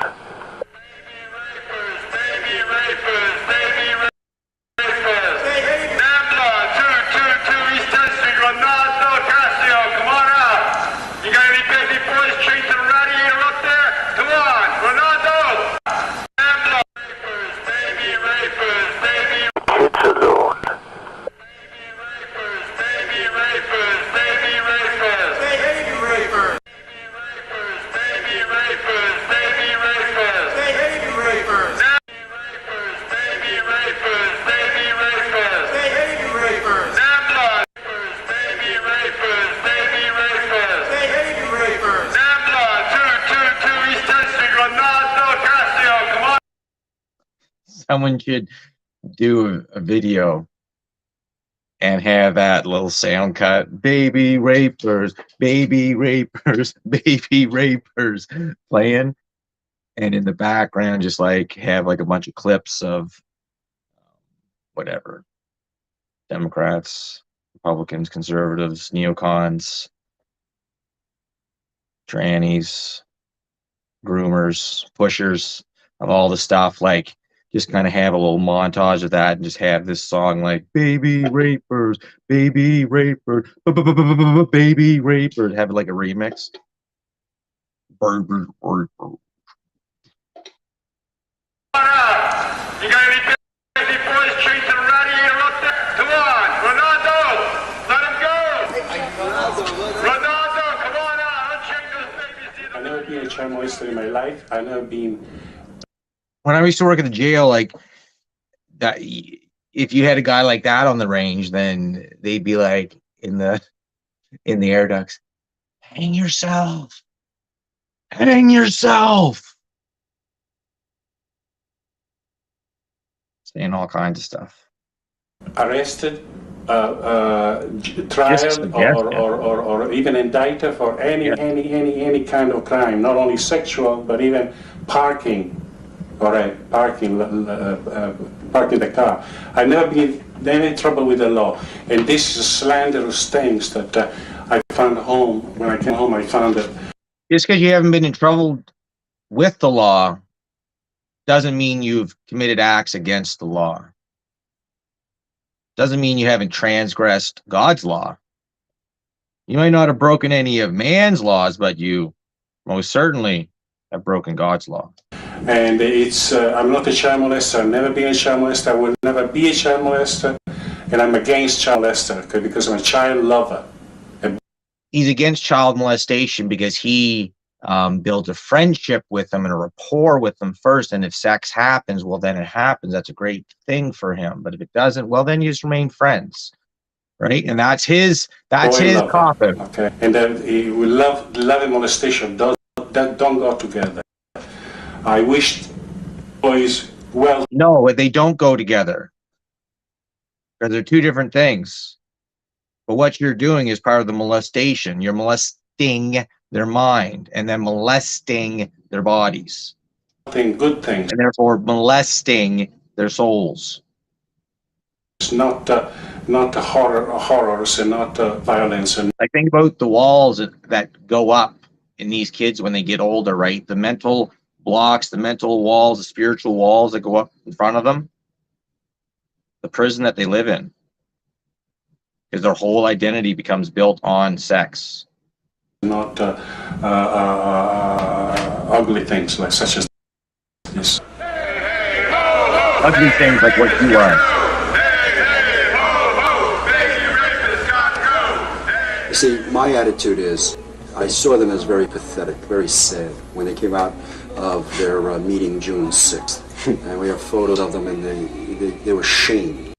Someone should do a video and have that little sound cut, baby rapers, baby rapers, baby rapers playing. And in the background, just like have like a bunch of clips of whatever, Democrats, Republicans, conservatives, neocons, trannies, groomers, pushers, of all the stuff, like just kind of have a little montage of that and just have this song like baby rapers, baby rapers, baby rapers, have it like a remix. You got any crazy boys chasing Radiator up there? Come on, Ronaldo, let him go. Ronaldo, come on out. Let's check those babies. I've never been a child molester in my life. I've never been. When I used to work at the jail, like that, if you had a guy like that on the range, then they'd be like in the air ducts, hang yourself, hang yourself. Saying all kinds of stuff. Arrested, trial, or even indicted for any kind of crime, not only sexual, but even parking, or parking the car. I've never been in any trouble with the law, and this is slanderous things that I found home. When I came home, I found that. Just because you haven't been in trouble with the law doesn't mean you've committed acts against the law. Doesn't mean you haven't transgressed God's law. You might not have broken any of man's laws, but you most certainly have broken God's law. And it's, I'm not a child molester. I've never been a child molester. I will never be a child molester. And I'm against child molester because I'm a child lover. He's against child molestation because he built a friendship with them and a rapport with them first, and if sex happens, well, then it happens. That's a great thing for him. But if it doesn't, well, then you just remain friends, right? And that's his coffin. Okay, and then we love and molestation. That don't go together. I wish boys well. No, they don't go together because they're two different things. But what you're doing is part of the molestation. You're molesting their mind and then molesting their bodies. Good things. And therefore molesting their souls. It's not horrors and not violence. And I think about the walls that go up in these kids when they get older, right? The mental blocks, the mental walls, the spiritual walls that go up in front of them. The prison that they live in. Because their whole identity becomes built on sex. Not ugly things like such as this. Ugly things like what you are. See, my attitude is, I saw them as very pathetic, very sad when they came out of their meeting June 6th. And we have photos of them, and they were shamed.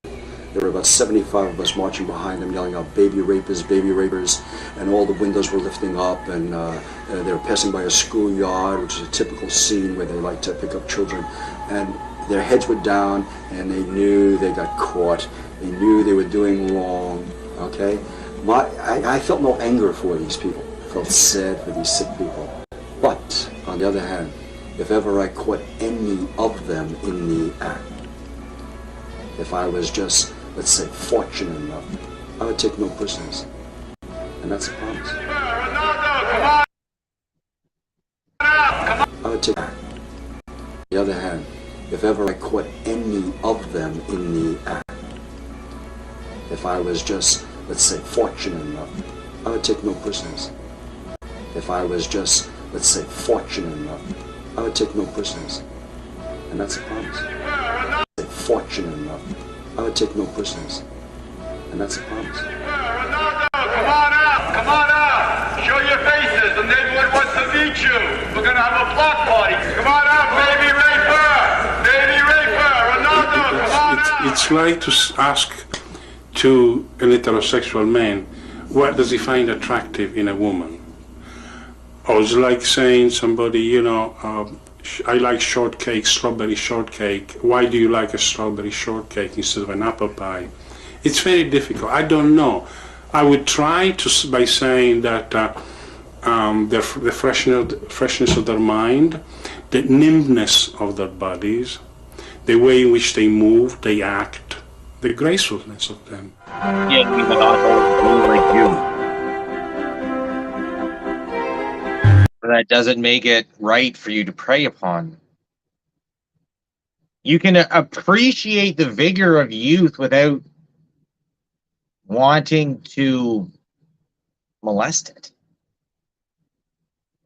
There were about 75 of us marching behind them, yelling out, baby rapers, and all the windows were lifting up, and they were passing by a schoolyard, which is a typical scene where they like to pick up children, and their heads were down, and they knew they got caught. They knew they were doing wrong, okay? I felt no anger for these people. I felt sad for these sick people. But, on the other hand, if ever I caught any of them in the act, if I was just, let's say, fortunate enough, I would take no prisoners. And that's a promise. I would take. On the other hand, if ever I caught any of them in the act, if I was just, let's say, fortunate enough, I would take no prisoners. If I was just, let's say, fortunate enough, I would take no prisoners. And that's a promise. Fortunate enough, I would take no prisoners. And that's a promise. Ronaldo, come on out, show your faces, the neighborhood wants to meet you. We're gonna have a block party. Come on out, baby raper, Ronaldo, come on out. It's like to ask to an heterosexual man, what does he find attractive in a woman? Or it's like saying somebody, I like shortcake, strawberry shortcake. Why do you like a strawberry shortcake instead of an apple pie? It's very difficult. I don't know. I would try to by saying that the freshness of their mind, the nimbleness of their bodies, the way in which they move, they act, the gracefulness of them. Yeah, we would also do like you. But that doesn't make it right for you to prey upon. You can appreciate the vigor of youth without wanting to molest it.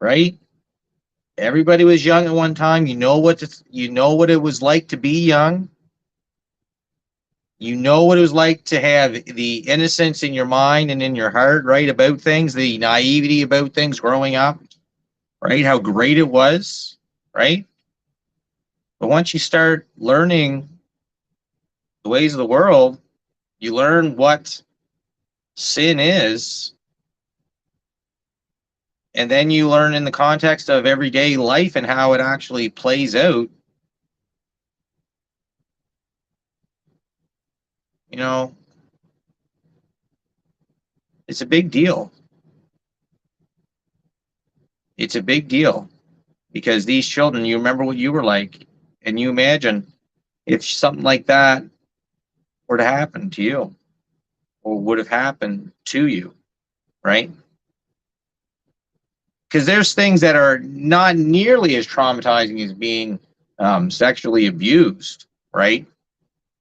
Right? Everybody was young at one time. You know what it was like to be young. You know what it was like to have the innocence in your mind and in your heart, right, about things, the naivety about things growing up, right? How great it was, right? But once you start learning the ways of the world, you learn what sin is, and then you learn in the context of everyday life and how it actually plays out. You know, it's a big deal. It's a big deal because these children, you remember what you were like, and you imagine if something like that were to happen to you or would have happened to you, right? Because there's things that are not nearly as traumatizing as being sexually abused, right?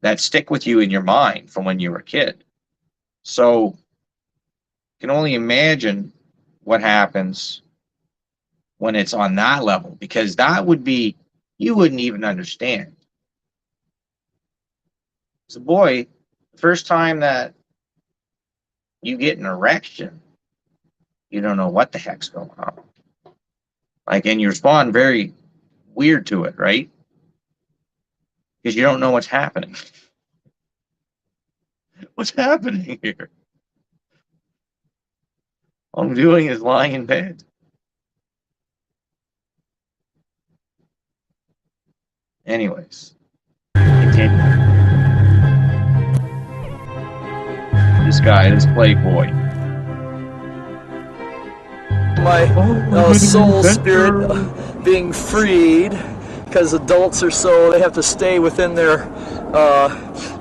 That stick with you in your mind from when you were a kid. So you can only imagine what happens when it's on that level, because that would be, you wouldn't even understand. As a boy, the first time that you get an erection, you don't know what the heck's going on. Like, and you respond very weird to it, right? Because you don't know what's happening. What's happening here? All I'm doing is lying in bed. Anyways, continue. This guy, this playboy. My soul spirit being freed, because adults are they have to stay within their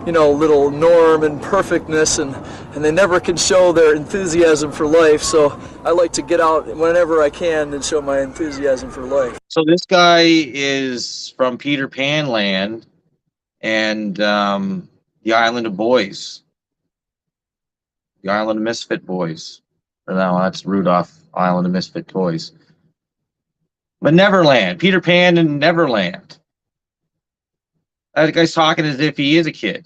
little norm and perfectness, and they never can show their enthusiasm for life. So I like to get out whenever I can and show my enthusiasm for life. So this guy is from Peter Pan land and the Island of Boys. The Island of Misfit Boys. Or no, that's Rudolph, Island of Misfit Toys. But Neverland. Peter Pan and Neverland. That guy's talking as if he is a kid.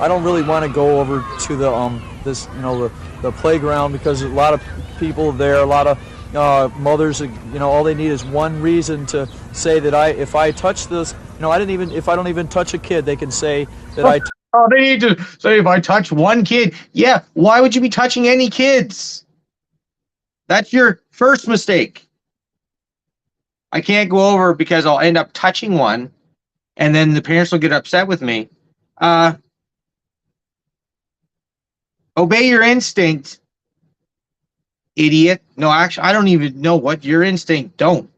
I don't really want to go over to the playground, because a lot of people there, a lot of mothers, all they need is one reason to say that if I touch this, if I don't even touch a kid, they can say that Oh, they need to say if I touch one kid. Yeah, why would you be touching any kids? That's your first mistake. I can't go over because I'll end up touching one, and then the parents will get upset with me. Obey your instinct, idiot. No, actually, I don't even know what your instinct don't.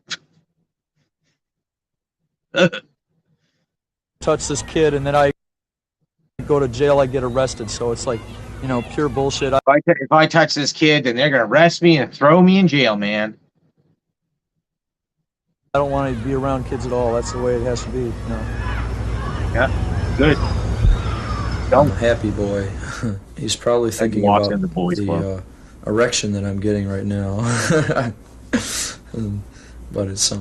touch this kid, and then I go to jail, I get arrested. So it's like, pure bullshit. If I touch this kid, then they're going to arrest me and throw me in jail, man. I don't want to be around kids at all. That's the way it has to be. Yeah, good. I'm a happy boy. He's probably thinking about the erection that I'm getting right now. But it's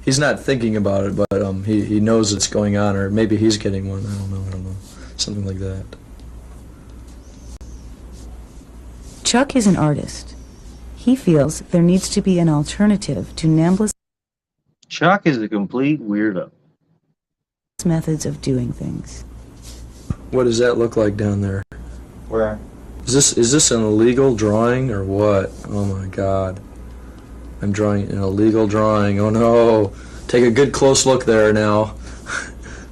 he's not thinking about it, but he knows it's going on, or maybe he's getting one. I don't know. Something like that. Chuck is an artist. He feels there needs to be an alternative to NAMBLA's Chuck is a complete weirdo. methods of doing things. What does that look like down there? Where? Is this an illegal drawing or what? Oh my God. I'm drawing an illegal drawing. Oh no. Take a good close look there now.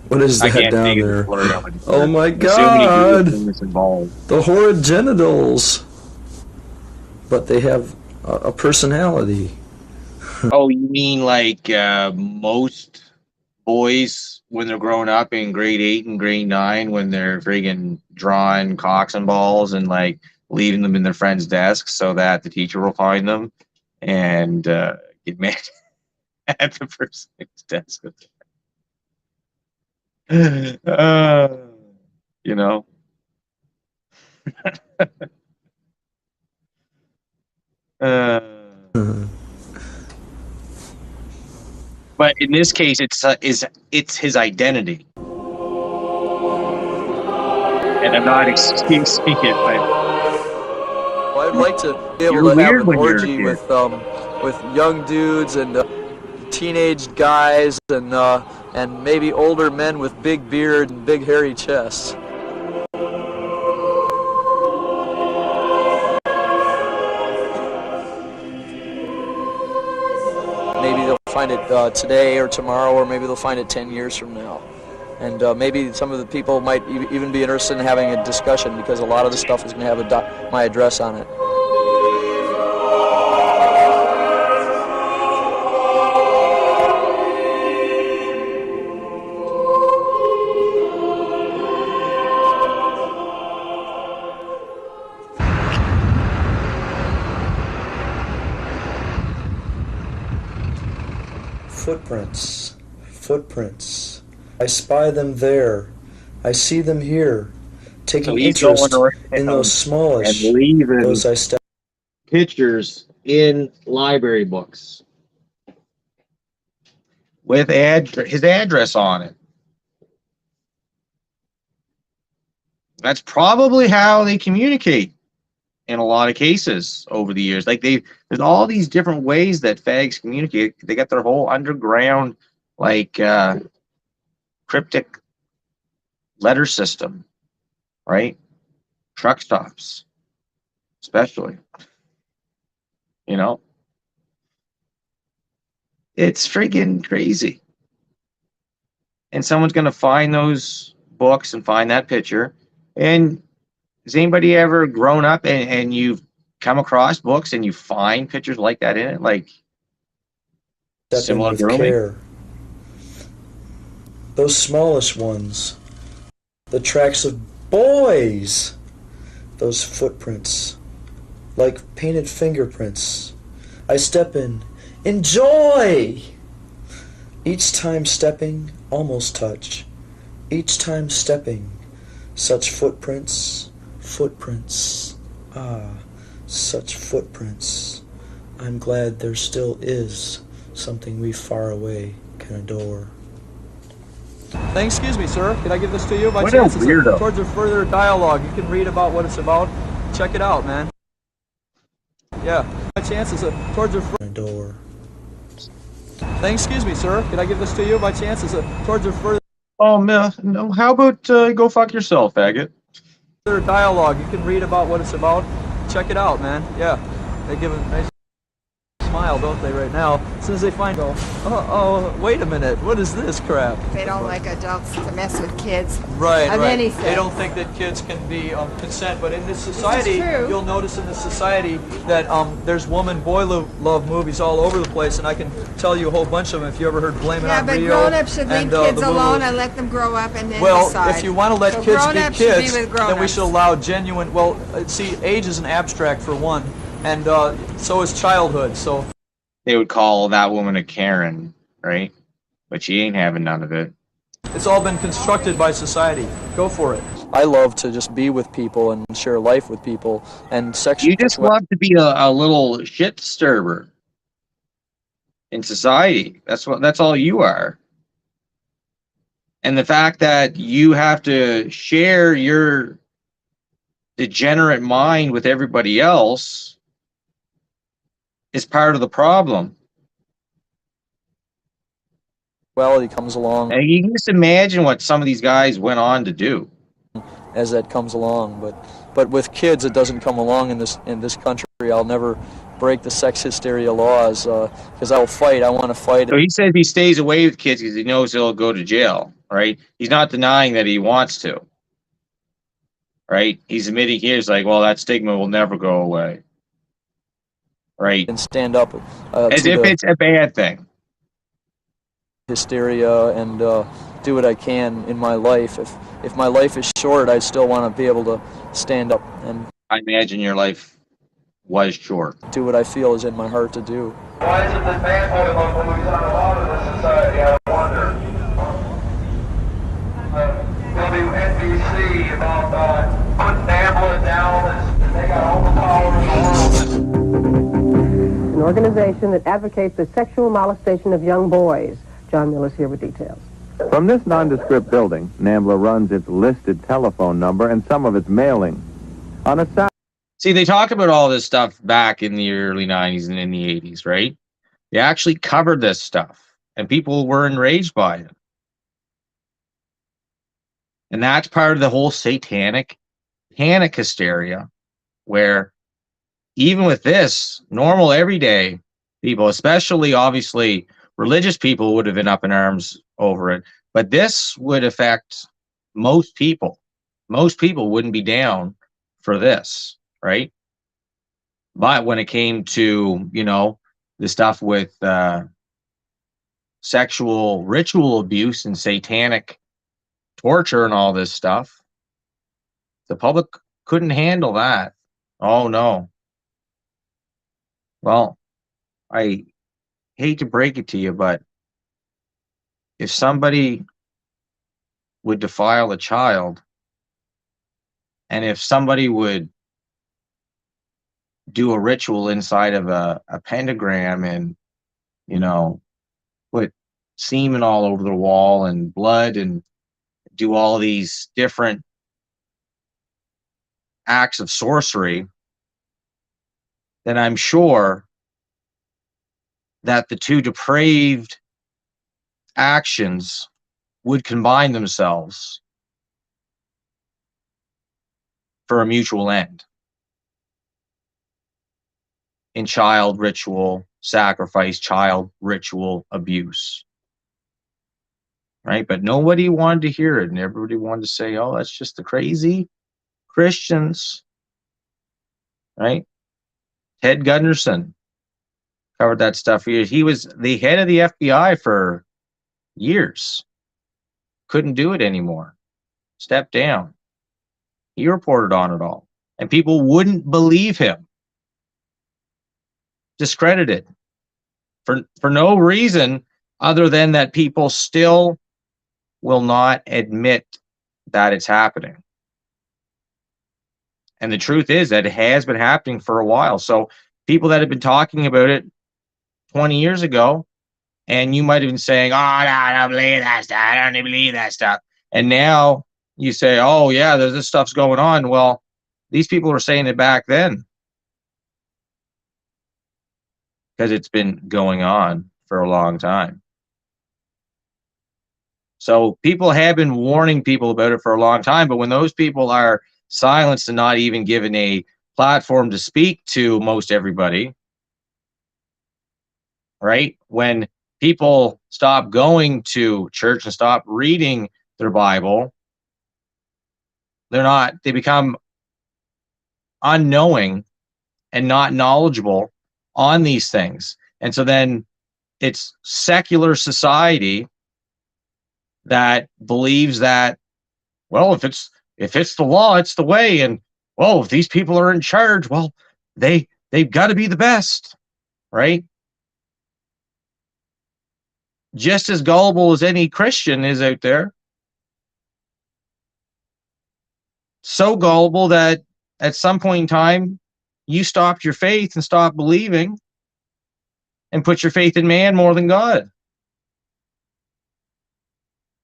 What is I that can't down see it. there? It's blurred out. Oh my There's so many God. weird things involved. The horrid genitals. But they have a personality. Oh, you mean like most boys when they're growing up in grade 8 and grade 9 when they're friggin' drawing cocks and balls and like leaving them in their friends' desks so that the teacher will find them and get mad at the person's desk. You know? But in this case, it's his identity, and I'm not excusing it, but Well, I'd like to be able You're to have weird an when you're a orgy kid. with young dudes and teenage guys and maybe older men with big beard and big hairy chests. Maybe they'll find it today or tomorrow, or maybe they'll find it 10 years from now. And maybe some of the people might even be interested in having a discussion, because a lot of the stuff is going to have my address on it. Footprints. Footprints. I spy them there. I see them here. Taking So he's interest going around in those smallish, and leaving those I step. pictures in library books with his address on it. That's probably how they communicate in a lot of cases over the years. Like there's all these different ways that fags communicate. They got their whole underground like cryptic letter system, right? Truck stops, especially. You know, it's freaking crazy. And someone's going to find those books and find that picture. And has anybody ever grown up and you've come across books and you find pictures like that in it? Like similar with grooming? care. Those smallish ones. The tracks of boys. Those footprints. Like painted fingerprints. I step in. Enjoy! Each time stepping, almost touch. Each time stepping, such footprints, footprints. Ah, such footprints. I'm glad there still is something we far away can adore. Excuse me, sir. Can I give this to you? By What a chance, weirdo. towards a further dialogue. You can read about what it's about. Check it out, man. Yeah. By chance, towards a adore. Excuse me, sir. Can I give this to you? By chance, towards a further Oh, no. How about go fuck yourself, faggot? dialogue. You can read about what it's about. Check it out, man. Yeah. They give a nice smile, don't they, right now? As soon as they find, oh, wait a minute. What is this crap? They don't like adults to mess with kids. Right, of right. anything. They don't think that kids can be consent, but in this society, true. you'll notice in this society that there's woman-boy love movies all over the place, and I can tell you a whole bunch of them if you ever heard Blame It Yeah, on but Rio. grown-ups should leave kids the alone movie. and let them grow up and then Well, decide. if you want to let So kids be grown-ups should kids, be with then we grown-ups. should allow genuine. Well, see, age is an abstract for one, and so is childhood. So They would call that woman a Karen, right? But she ain't having none of it. it's all been constructed by society. Go for it. I love to just be with people and share life with people, and You just love to be a little shit disturber in society. That's all you are. And the fact that you have to share your degenerate mind with everybody else is part of the problem. Well, he comes along. And you can just imagine what some of these guys went on to do. as that comes along. But with kids, it doesn't come along in this country. I'll never break the sex hysteria laws because I will fight. I want to fight. So he says he stays away with kids because he knows he'll go to jail, right? He's not denying that he wants to, right? He's admitting here, he's like, well, that stigma will never go away, right? And stand up as if it's a bad thing. Hysteria and do what I can in my life. If my life is short, I still want to be able to stand up and I imagine your life was short. Do what I feel is in my heart to do. Why is it that manhood among movies on a lot of this society, I wonder? WNBC about putting NAMBLA down, they got all the power in the world. An organization that advocates the sexual molestation of young boys. John Miller's here with details. From this nondescript building, NAMBLA runs its listed telephone number and some of its mailing. On a Saturday. See, they talk about all this stuff back in the early 90s and in the 80s, right? They actually covered this stuff, and people were enraged by it. And that's part of the whole satanic panic hysteria, where even with this, normal, everyday people, especially, obviously, religious people would have been up in arms over it. But this would affect most people. Most people wouldn't be down for this. Right? But when it came to, the stuff with sexual ritual abuse and satanic torture and all this stuff, the public couldn't handle that. Oh, no. Well, I hate to break it to you, but if somebody would defile a child, and if somebody would do a ritual inside of a pentagram and, put semen all over the wall and blood and do all these different acts of sorcery, then I'm sure that the two depraved actions would combine themselves for a mutual end. In child ritual sacrifice, child ritual abuse. Right? But nobody wanted to hear it, and everybody wanted to say, oh, that's just the crazy Christians. Right? Ted Gunderson covered that stuff. He was the head of the FBI for years. Couldn't do it anymore. Stepped down. He reported on it all. And people wouldn't believe him. Discredited for no reason other than that people still will not admit that it's happening. And the truth is that it has been happening for a while. So people that have been talking about it 20 years ago, and you might have been saying, oh, no, I don't believe that stuff. I don't believe that stuff. And now you say, oh, yeah, this stuff's going on. Well, these people were saying it back then, because it's been going on for a long time. So people have been warning people about it for a long time, but when those people are silenced and not even given a platform to speak to most everybody, right? When people stop going to church and stop reading their Bible, they become unknowing and not knowledgeable on these things. And so then it's secular society that believes that, well, if it's the law, it's the way. And, well, if these people are in charge, well, they've got to be the best, right? Just as gullible as any Christian is out there. So gullible that at some point in time, you stopped your faith and stopped believing and put your faith in man more than God.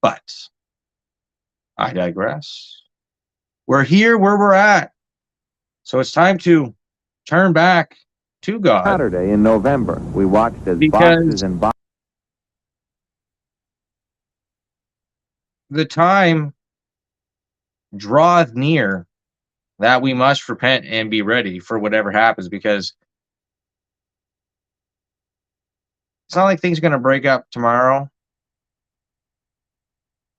But I digress. We're here where we're at. So it's time to turn back to God. Saturday in November, we watched as boxes and boxes. The time draweth near, that we must repent and be ready for whatever happens, because it's not like things are going to break up tomorrow.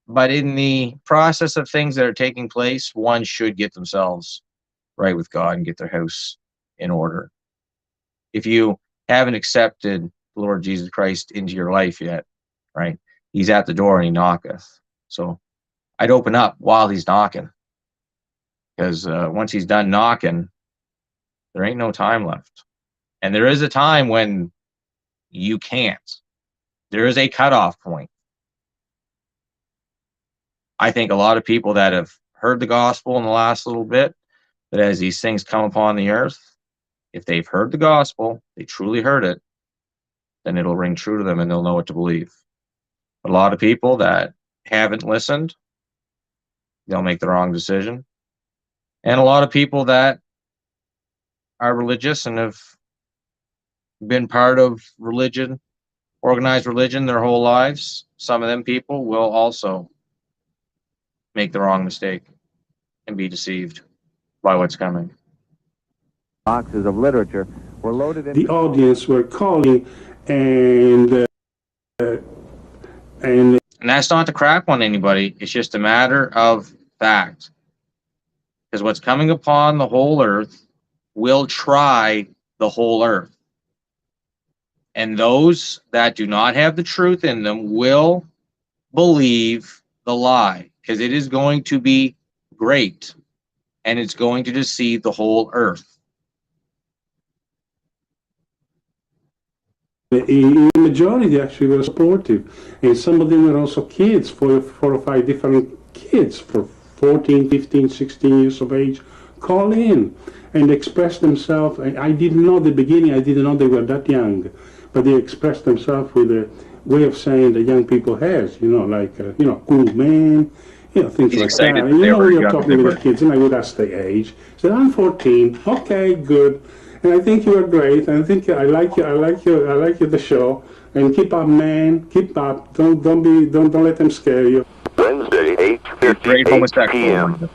But in the process of things that are taking place, one should get themselves right with God and get their house in order. If you haven't accepted the Lord Jesus Christ into your life yet, right? He's at the door and he knocketh. So I'd open up while he's knocking, because once he's done knocking, there ain't no time left. And there is a time when you can't. There is a cutoff point. I think a lot of people that have heard the gospel in the last little bit, that as these things come upon the earth, if they've heard the gospel, they truly heard it, then it'll ring true to them and they'll know what to believe. But a lot of people that haven't listened, they'll make the wrong decision. And a lot of people that are religious and have been part of religion, organized religion their whole lives, some of them people will also make the wrong mistake and be deceived by what's coming. Boxes of literature were loaded in. The audience were calling, and that's not to crap on anybody. It's just a matter of fact. Because what's coming upon the whole earth will try the whole earth. And those that do not have the truth in them will believe the lie, because it is going to be great and it's going to deceive the whole earth. The majority actually were supportive, and some of them were also kids, 4 or 5 different kids for 14, 15, 16 years of age, call in and express themselves. I didn't know at the beginning, I didn't know they were that young, but they expressed themselves with a way of saying that young people has, like, cool man, things like that. And when you're talking with the kids, and I would ask their age, said, I'm 14, okay, good. And I think you are great. And I think I like you. I like you. The show. And keep up, man. Keep up. Don't let them scare you. Wednesday, 8:58 p.m.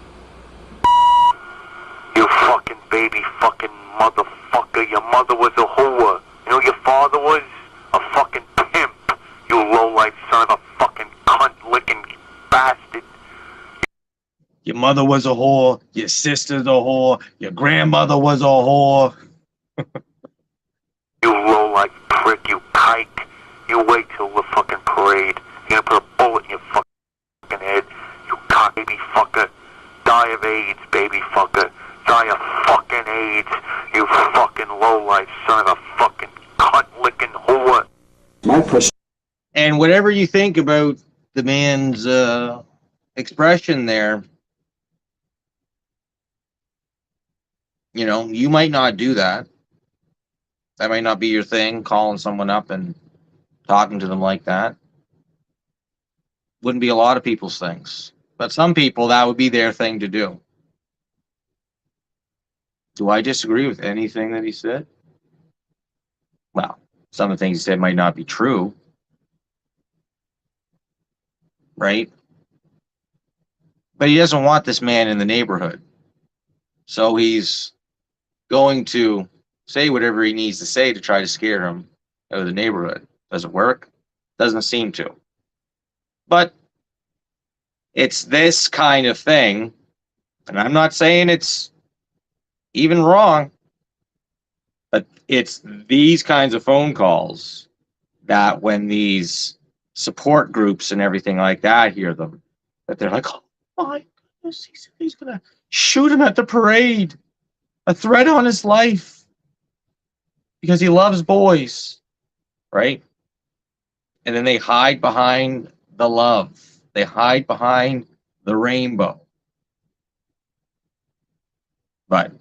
You fucking baby fucking motherfucker. Your mother was a whore. You know your father was? A fucking pimp. You low-life son of a fucking cunt-licking bastard. Your mother was a whore. Your sister's a whore. Your grandmother was a whore. You low-life prick, you kike. You wait till the fucking parade. You're gonna put a bullet in your fucking head. You cock baby fucker. Die of AIDS, baby fucker. Die of fucking AIDS. You fucking low-life son of a fucking cunt-licking whore. And whatever you think about the man's expression there, you might not do that. That might not be your thing, calling someone up and talking to them like that. Wouldn't be a lot of people's things. But some people, that would be their thing to do. Do I disagree with anything that he said? Well, some of the things he said might not be true. Right? But he doesn't want this man in the neighborhood. So he's going to say whatever he needs to say to try to scare him out of the neighborhood. Does it work? Doesn't seem to. But it's this kind of thing, and I'm not saying it's even wrong, but it's these kinds of phone calls that when these support groups and everything like that hear them, that they're like, oh my goodness, he's going to shoot him at the parade. A threat on his life. Because he loves boys, right? And then they hide behind the love. They hide behind the rainbow. But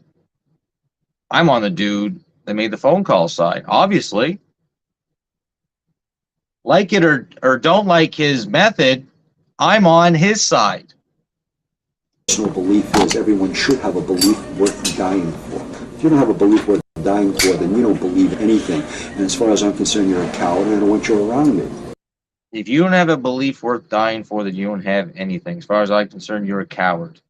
I'm on the dude that made the phone call side, obviously. Like it or don't like his method, I'm on his side. Personal belief is everyone should have a belief worth dying for. If you don't have a belief worth dying for, then you don't believe anything. And as far as I'm concerned, you're a coward, and I don't want you around me. If you don't have a belief worth dying for, then you don't have anything. As far as I'm concerned, you're a coward.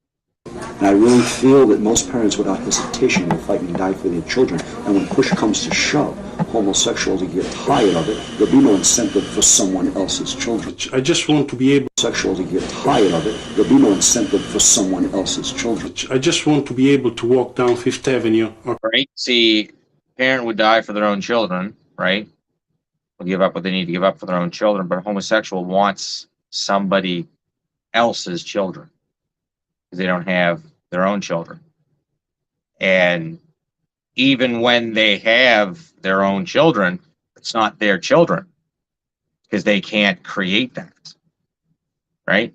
And I really feel that most parents without hesitation will fight and die for their children. And when push comes to shove, homosexuals will get tired of it. There'll be no incentive for someone else's children. I just want to be able... Sexuals will get tired of it. There'll be no incentive for someone else's children. I just want to be able to walk down Fifth Avenue. Right? See, parent would die for their own children, right? Will give up what they need to give up for their own children, but a homosexual wants somebody else's children because they don't have their own children. And even when they have their own children, it's not their children because they can't create that, right?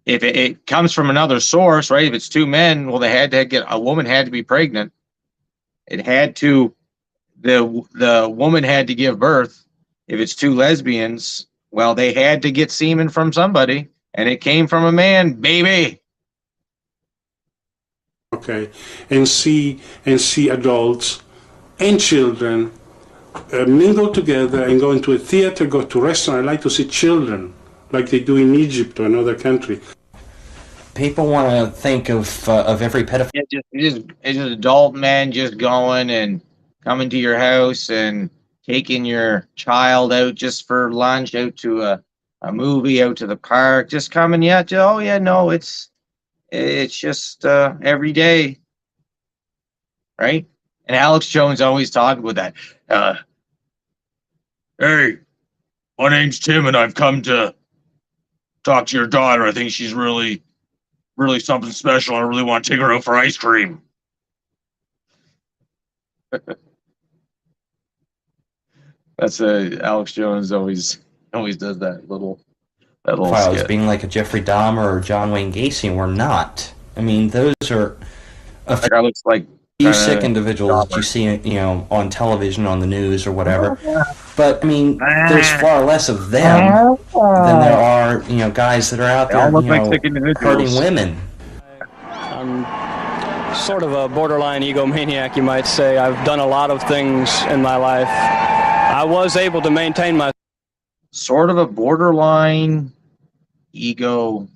If it comes from another source, right? If it's two men, well, they had to get a woman had to be pregnant. It had to the woman had to give birth. If it's two lesbians, well, they had to get semen from somebody, and it came from a man, baby. Okay, and see adults and children mingle together and go into a theater, go to a restaurant. I like to see children, like they do in Egypt or another country. People want to think of every pedophile. It's just adult men just going and coming to your house and taking your child out just for lunch, out to a movie, out to the park, just coming. Yeah, oh yeah, no, it's just every day, right? And Alex Jones always talked about that. Hey, my name's Tim, and I've come to talk to your daughter. I think she's really something special. I really want to take her out for ice cream. That's Alex Jones always does that little Pedophiles skit. being like a Jeffrey Dahmer or John Wayne Gacy, and we're not. I mean, those are a That guy looks like few sick individuals that you see, on television, on the news, or whatever. But I mean, there's far less of them than there are, guys that are out there, hurting women. I'm sort of a borderline egomaniac, you might say. I've done a lot of things in my life. I was able to maintain my... Sort of a borderline ego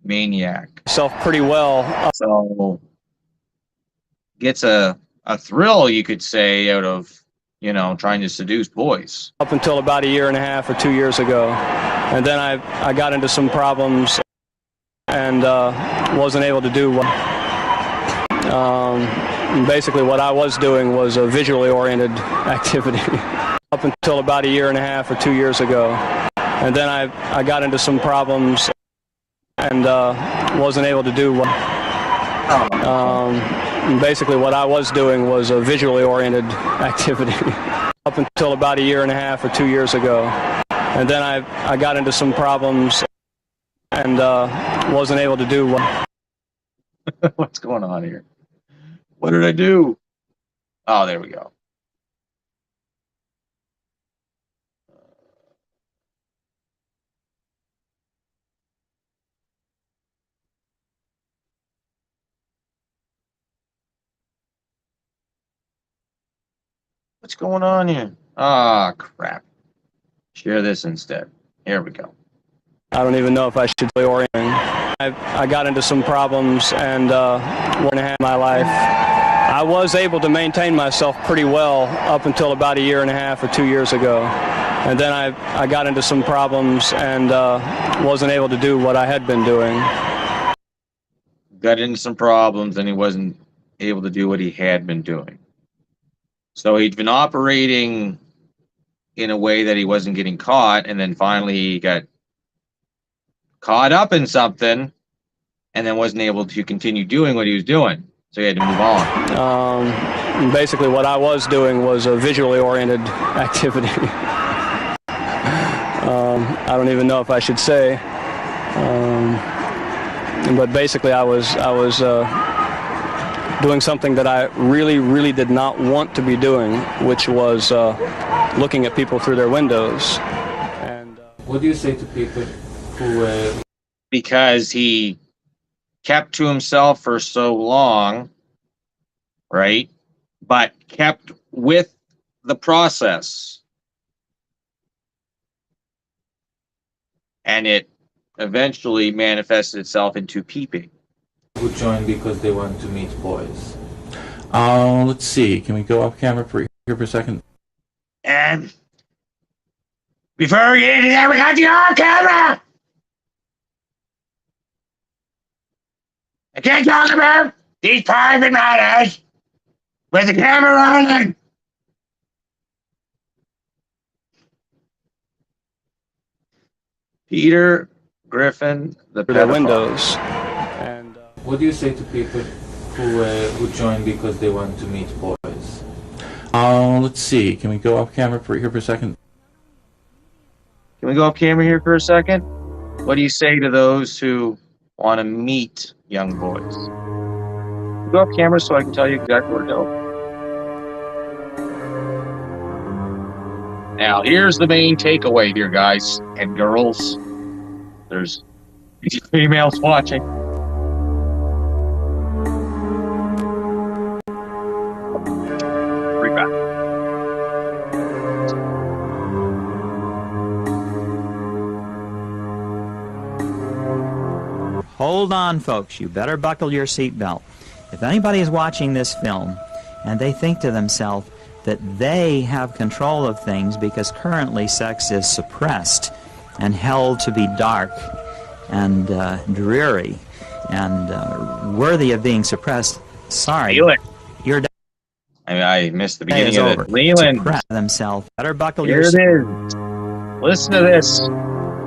maniac. ...self pretty well. So gets a thrill, you could say, out of, trying to seduce boys. Up until about a year and a half or 2 years ago. And then I got into some problems and wasn't able to do what... basically what I was doing was a visually oriented activity. Up until about a year and a half or 2 years ago. And then I got into some problems and wasn't able to do what... basically what I was doing was a visually oriented activity. Up until about a year and a half or 2 years ago. And then I got into some problems and wasn't able to do what... What's going on here? What did I do? Oh, there we go. What's going on here? Ah, crap. Share this instead. Here we go. I don't even know if I should be orienting. I got into some problems and one and a half my life. I was able to maintain myself pretty well up until about a year and a half or 2 years ago. And then I got into some problems and wasn't able to do what I had been doing. Got into some problems and he wasn't able to do what he had been doing. So he'd been operating in a way that he wasn't getting caught, and then finally he got caught up in something and then wasn't able to continue doing what he was doing. So he had to move on. Basically what I was doing was a visually oriented activity. I don't even know if I should say. But basically I was doing something that I really did not want to be doing, which was looking at people through their windows. And what do you say to people who... Because he kept to himself for so long, right? But kept with the process. And it eventually manifested itself into peeping. Who join because they want to meet boys? Let's see. Can we go off camera here for a second? And before we get into that, we got you on camera. I can't talk about these private matters with the camera rolling. Peter Griffin, the their pedophile. windows. And What do you say to people who join because they want to meet boys? Let's see. Can we go off camera here for a second? Can we go off camera here for a second? What do you say to those who want to meet young boys? Go off camera so I can tell you exactly where to go. Now, here's the main takeaway here, guys and girls. There's females watching. Right back. Hold on, folks. You better buckle your seatbelt. If anybody is watching this film and they think to themselves that they have control of things because currently sex is suppressed and held to be dark and dreary and worthy of being suppressed, sorry, you're I missed the day beginning is of over. it. Leland, Suppress themselves. Better buckle here your it is. Listen to this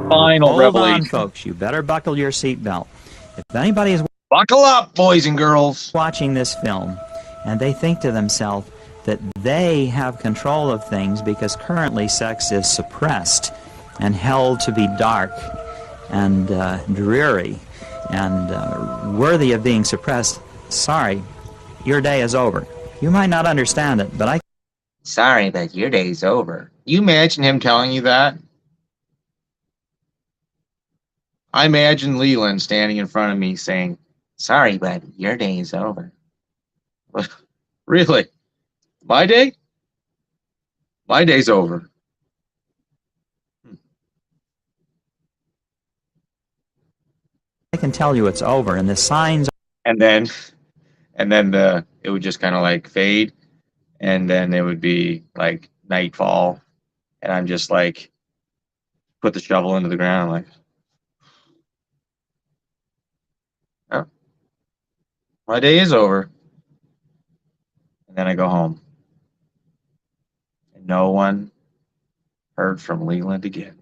final Hold revelation. on, folks. You better buckle your seatbelt. If anybody is buckle up, boys and girls, watching this film and they think to themselves that they have control of things because currently sex is suppressed and held to be dark and dreary and worthy of being suppressed, sorry, your day is over. You might not understand it, but sorry, but your day's over. You imagine him telling you that? I imagine Leland standing in front of me saying, sorry, but your day is over. Really? My day? My day's over. I can tell you it's over, and the signs. And then it would just kind of like fade, and then it would be like nightfall, and I'm just like, put the shovel into the ground, like, oh, my day is over. And then I go home. And no one heard from Leland again.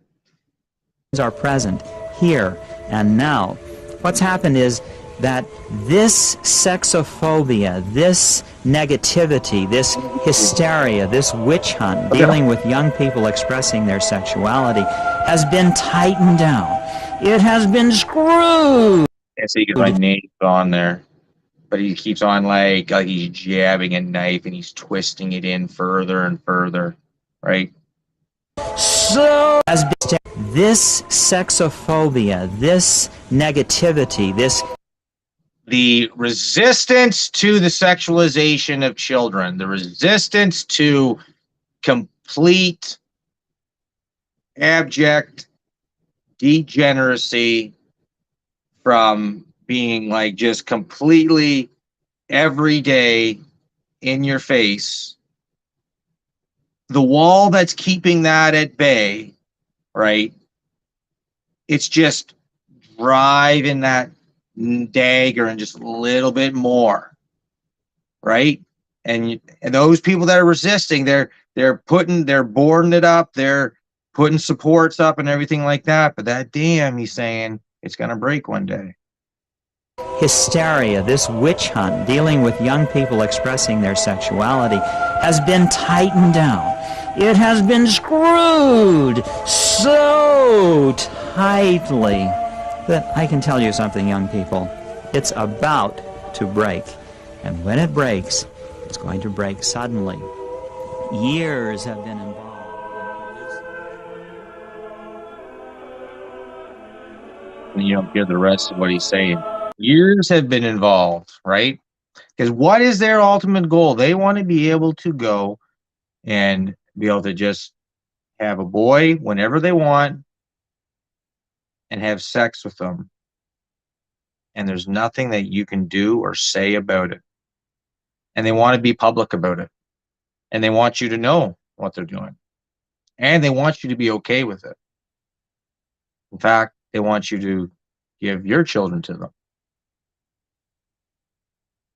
Are present here and now. What's happened is that this sexophobia, this negativity, this hysteria, this witch hunt dealing with young people expressing their sexuality has been tightened down. It has been screwed. Yeah, so you can write names on there. But he keeps on like he's jabbing a knife and he's twisting it in further and further, right? So, as this sexophobia, this negativity, the resistance to the sexualization of children, the resistance to complete abject degeneracy from being like just completely every day in your face. The wall that's keeping that at bay, right? It's just driving that dagger and just a little bit more, right? And those people that are resisting, they're boarding it up, they're putting supports up and everything like that. But that dam, he's saying, it's gonna break one day. Hysteria, this witch hunt dealing with young people expressing their sexuality has been tightened down. It has been screwed so tightly that I can tell you something, young people, it's about to break. And when it breaks, it's going to break suddenly. Years have been involved. And you don't hear the rest of what he's saying. Years have been involved, right? Because what is their ultimate goal? They want to be able to go and be able to just have a boy whenever they want and have sex with them and there's nothing that you can do or say about it. And they want to be public about it. And they want you to know what they're doing. And they want you to be okay with it. In fact, they want you to give your children to them.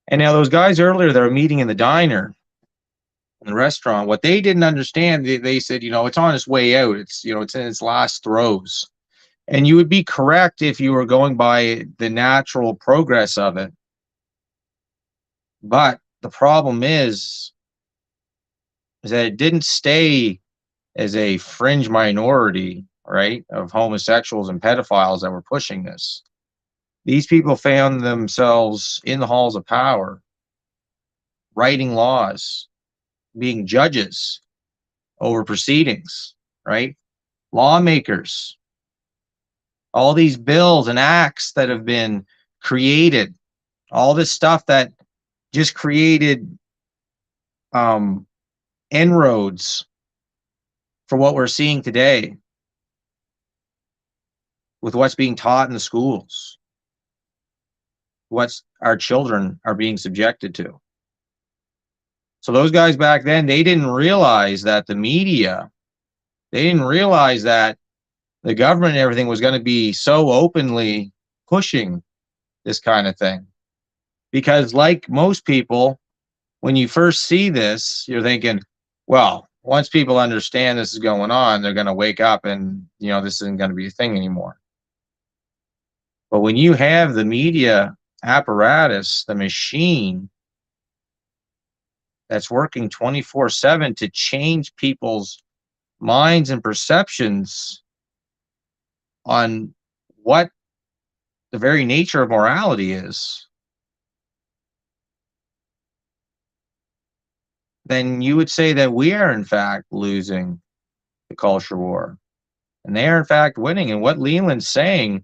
And now those guys earlier that were meeting in the diner, in the restaurant, what they didn't understand, they said, it's on its way out. It's in its last throes. And you would be correct if you were going by the natural progress of it. But the problem is that it didn't stay as a fringe minority, right, of homosexuals and pedophiles that were pushing this. These people found themselves in the halls of power, writing laws, being judges over proceedings, right? Lawmakers, all these bills and acts that have been created, all this stuff that just created inroads for what we're seeing today with what's being taught in the schools, what our children are being subjected to. So those guys back then, they didn't realize that the media, they didn't realize that the government and everything was going to be so openly pushing this kind of thing. Because like most people, when you first see this, you're thinking, well, once people understand this is going on, they're going to wake up and, this isn't going to be a thing anymore. But when you have the media apparatus, the machine that's working 24/7 to change people's minds and perceptions on what the very nature of morality is, then you would say that we are in fact losing the culture war. And they are in fact winning. And what Leland's saying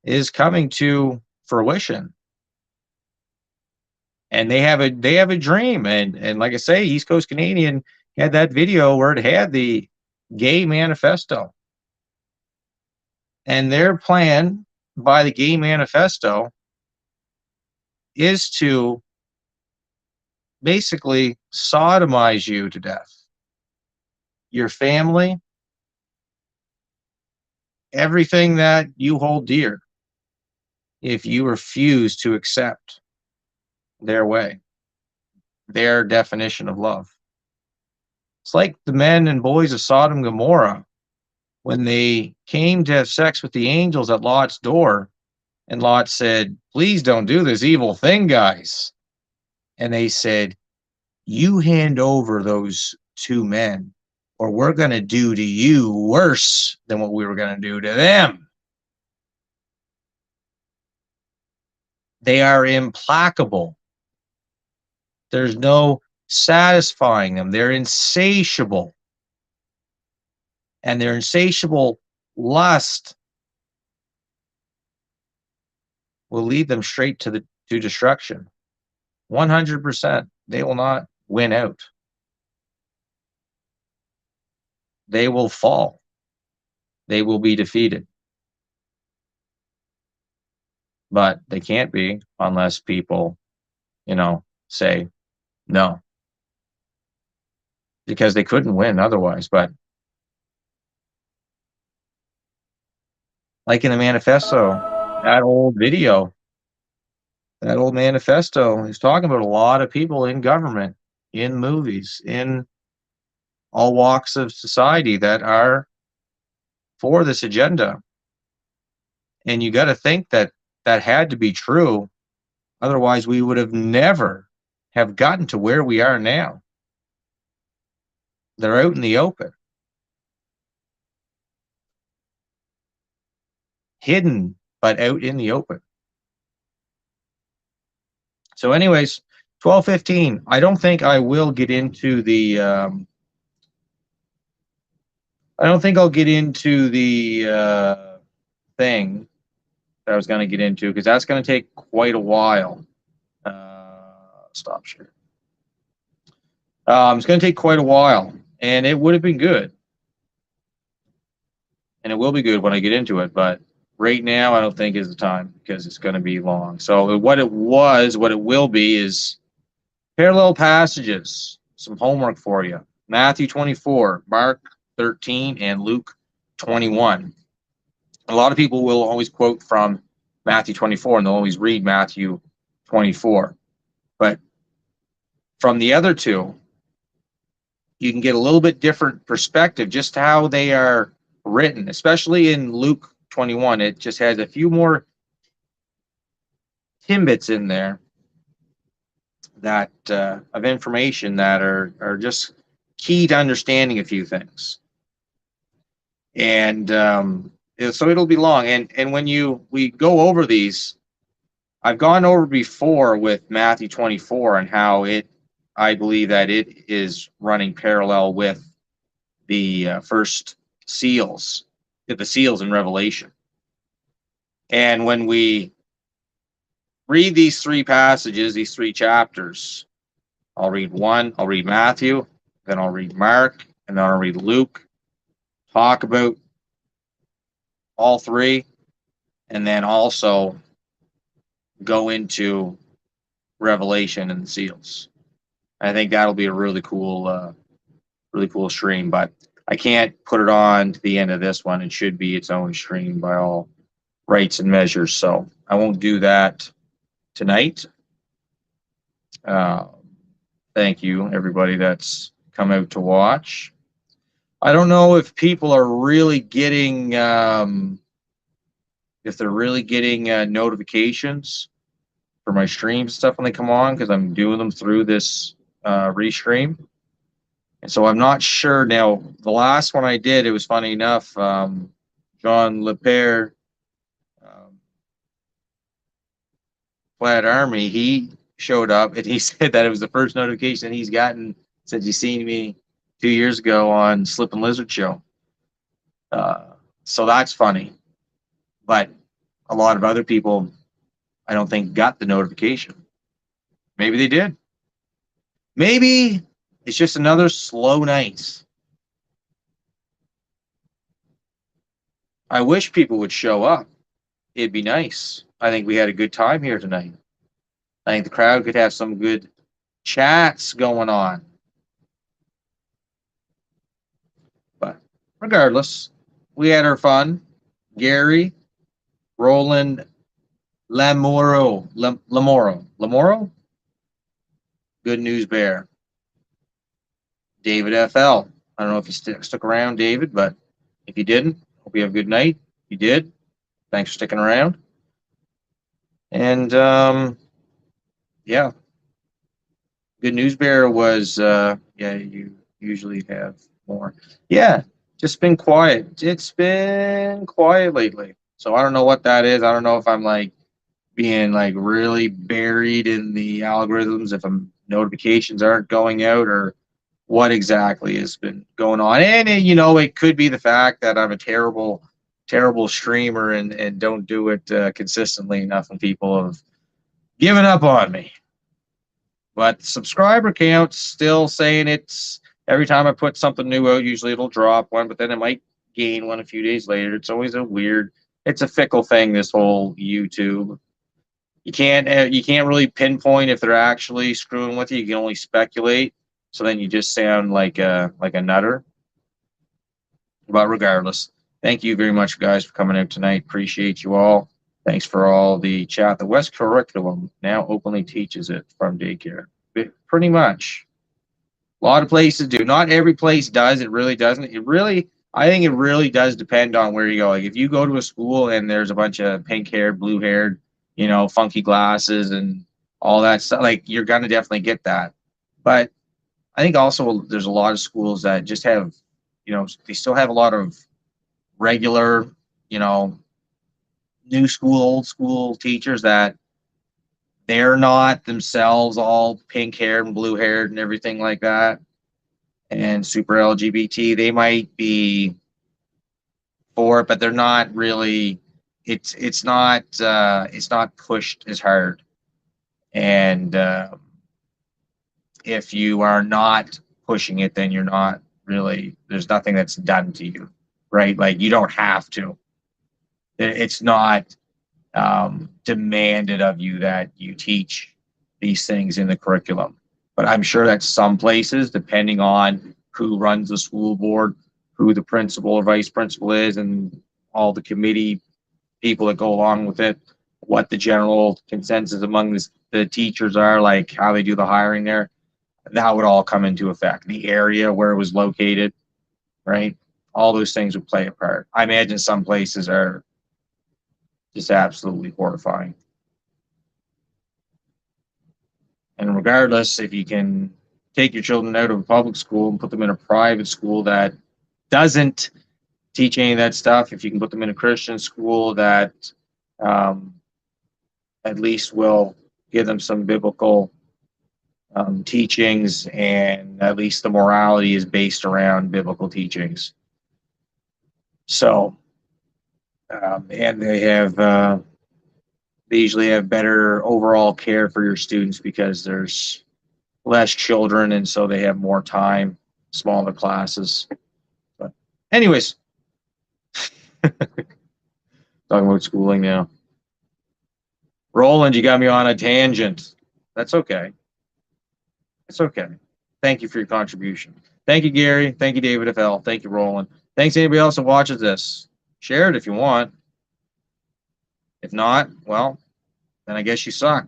is coming to fruition. And they have a dream. And like I say, East Coast Canadian had that video where it had the gay manifesto. And their plan by the gay manifesto is to basically sodomize you to death. Your family, everything that you hold dear, if you refuse to accept their way, their definition of love. It's like the men and boys of Sodom and Gomorrah when they came to have sex with the angels at Lot's door, and Lot said, please don't do this evil thing, guys. And they said, you hand over those two men, or we're going to do to you worse than what we were going to do to them. They are implacable. There's no satisfying them. They're insatiable. And their insatiable lust will lead them straight to destruction. 100%. They will not win out. They will fall. They will be defeated. But they can't be unless people, say no. Because they couldn't win otherwise. But like in the manifesto, that old manifesto is talking about a lot of people in government, in movies, in all walks of society that are for this agenda. And you got to think that had to be true. Otherwise, we would have never have gotten to where we are now. They're out in the open. Hidden, but out in the open. So anyways, 12:15. I don't think I will get into the I don't think I'll get into the thing that I was going to get into, because that's going to take quite a while. Stop share. It's going to take quite a while, and it would have been good. And it will be good when I get into it, but right now, I don't think is the time because it's going to be long. So what it will be is parallel passages, some homework for you. Matthew 24, Mark 13, and Luke 21. A lot of people will always quote from Matthew 24, and they'll always read Matthew 24. But from the other two, you can get a little bit different perspective, just how they are written, especially in Luke 21. It just has a few more tidbits in there that of information that are just key to understanding a few things. And so it'll be long. And when we go over these, I've gone over before with Matthew 24 and how I believe that it is running parallel with the first seals, the seals in Revelation. And when we read these three passages, these three chapters, I'll read Matthew, then I'll read Mark, and then I'll read Luke, talk about all three, and then also go into Revelation and the seals. I think that'll be a really cool stream, but I can't put it on to the end of this one. It should be its own stream by all rights and measures, so I won't do that tonight. Thank you, everybody that's come out to watch. I don't know if people are really getting, notifications for my streams and stuff when they come on, because I'm doing them through this restream. And so I'm not sure now. The last one I did, it was funny enough. John Lepere, Flat Army, he showed up and he said that it was the first notification he's gotten since he's seen me 2 years ago on Slip and Lizard Show. So that's funny. But a lot of other people, I don't think, got the notification. Maybe they did. Maybe it's just another slow night. I wish people would show up. It'd be nice. I think we had a good time here tonight. I think the crowd could have some good chats going on. But regardless, we had our fun. Gary, Roland, Lamoro, Good News Bear, David FL. I don't know if you stuck around, David, but if you didn't, hope you have a good night. If you did, thanks for sticking around. And yeah, Good News Bear was you usually have more. Yeah, just been quiet. It's been quiet lately. So I don't know what that is. I don't know if I'm like being like really buried in the algorithms, if notifications aren't going out, or what exactly has been going on. And it could be the fact that I'm a terrible streamer and don't do it consistently enough, and people have given up on me. But subscriber count's still saying it's every time I put something new out, usually it'll drop one, but then it might gain one a few days later. It's always it's a fickle thing, this whole YouTube. You can't really pinpoint if they're actually screwing with you. You can only speculate. So then you just sound like a nutter. But regardless, thank you very much, guys, for coming out tonight. Appreciate you all. Thanks for all the chat. The West curriculum now openly teaches it from daycare. Pretty much. A lot of places do. Not every place does. It really doesn't. I think it really does depend on where you go. Like if you go to a school and there's a bunch of pink-haired, blue-haired, funky glasses and all that stuff, like you're gonna definitely get that. But I think also there's a lot of schools that just have, they still have a lot of regular, new school, old school teachers that they're not themselves all pink-haired and blue-haired and everything like that, and super LGBT. They might be for it, but they're not really. It's not pushed as hard. And if you are not pushing it, then you're not really. There's nothing that's done to you, right? Like you don't have to. It's not demanded of you that you teach these things in the curriculum. But I'm sure that some places, depending on who runs the school board, who the principal or vice principal is, and all the committee people that go along with it, what the general consensus among the teachers are, like how they do the hiring there, that would all come into effect. The area where it was located, right? All those things would play a part. I imagine some places are just absolutely horrifying. And regardless, if you can take your children out of a public school and put them in a private school that doesn't teach any of that stuff, if you can put them in a Christian school that at least will give them some biblical teachings, and at least the morality is based around biblical teachings. So, and they usually have better overall care for your students because there's less children, and so they have more time, smaller classes. But anyways, talking about schooling now. Roland, you got me on a tangent. That's okay. It's okay. Thank you for your contribution. Thank you, Gary. Thank you, David FL. Thank you, Roland. Thanks to anybody else that watches this. Share it if you want. If not, well, then I guess you suck.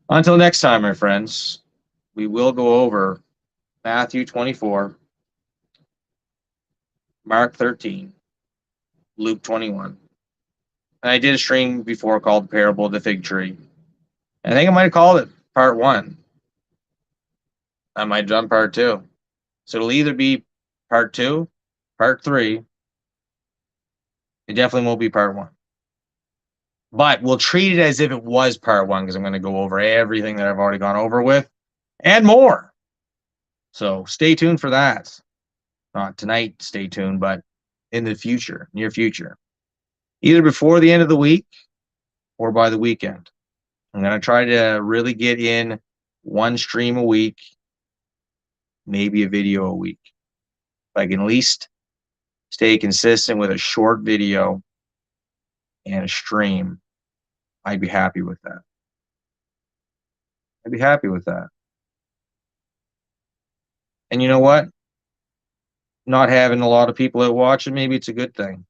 Until next time, my friends, we will go over Matthew 24, Mark 13, Luke 21. And I did a stream before called The Parable of the Fig Tree. I think I might have called it part 1. I might have done part 2. So it'll either be part 2, part 3. It definitely won't be part 1. But we'll treat it as if it was part 1, because I'm going to go over everything that I've already gone over with and more. So stay tuned for that. Not tonight, stay tuned, but in the future, near future. Either before the end of the week or by the weekend. I'm going to try to really get in one stream a week, maybe a video a week. If I can at least stay consistent with a short video and a stream, I'd be happy with that. I'd be happy with that. And you know what? Not having a lot of people that watch it, maybe it's a good thing,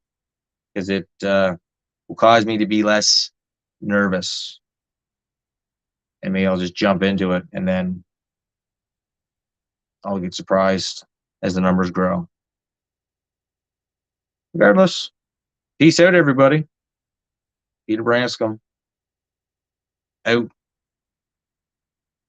because it will cause me to be less nervous. And maybe I'll just jump into it, and then I'll get surprised as the numbers grow. Regardless, peace out, everybody. Peter Branscombe, out.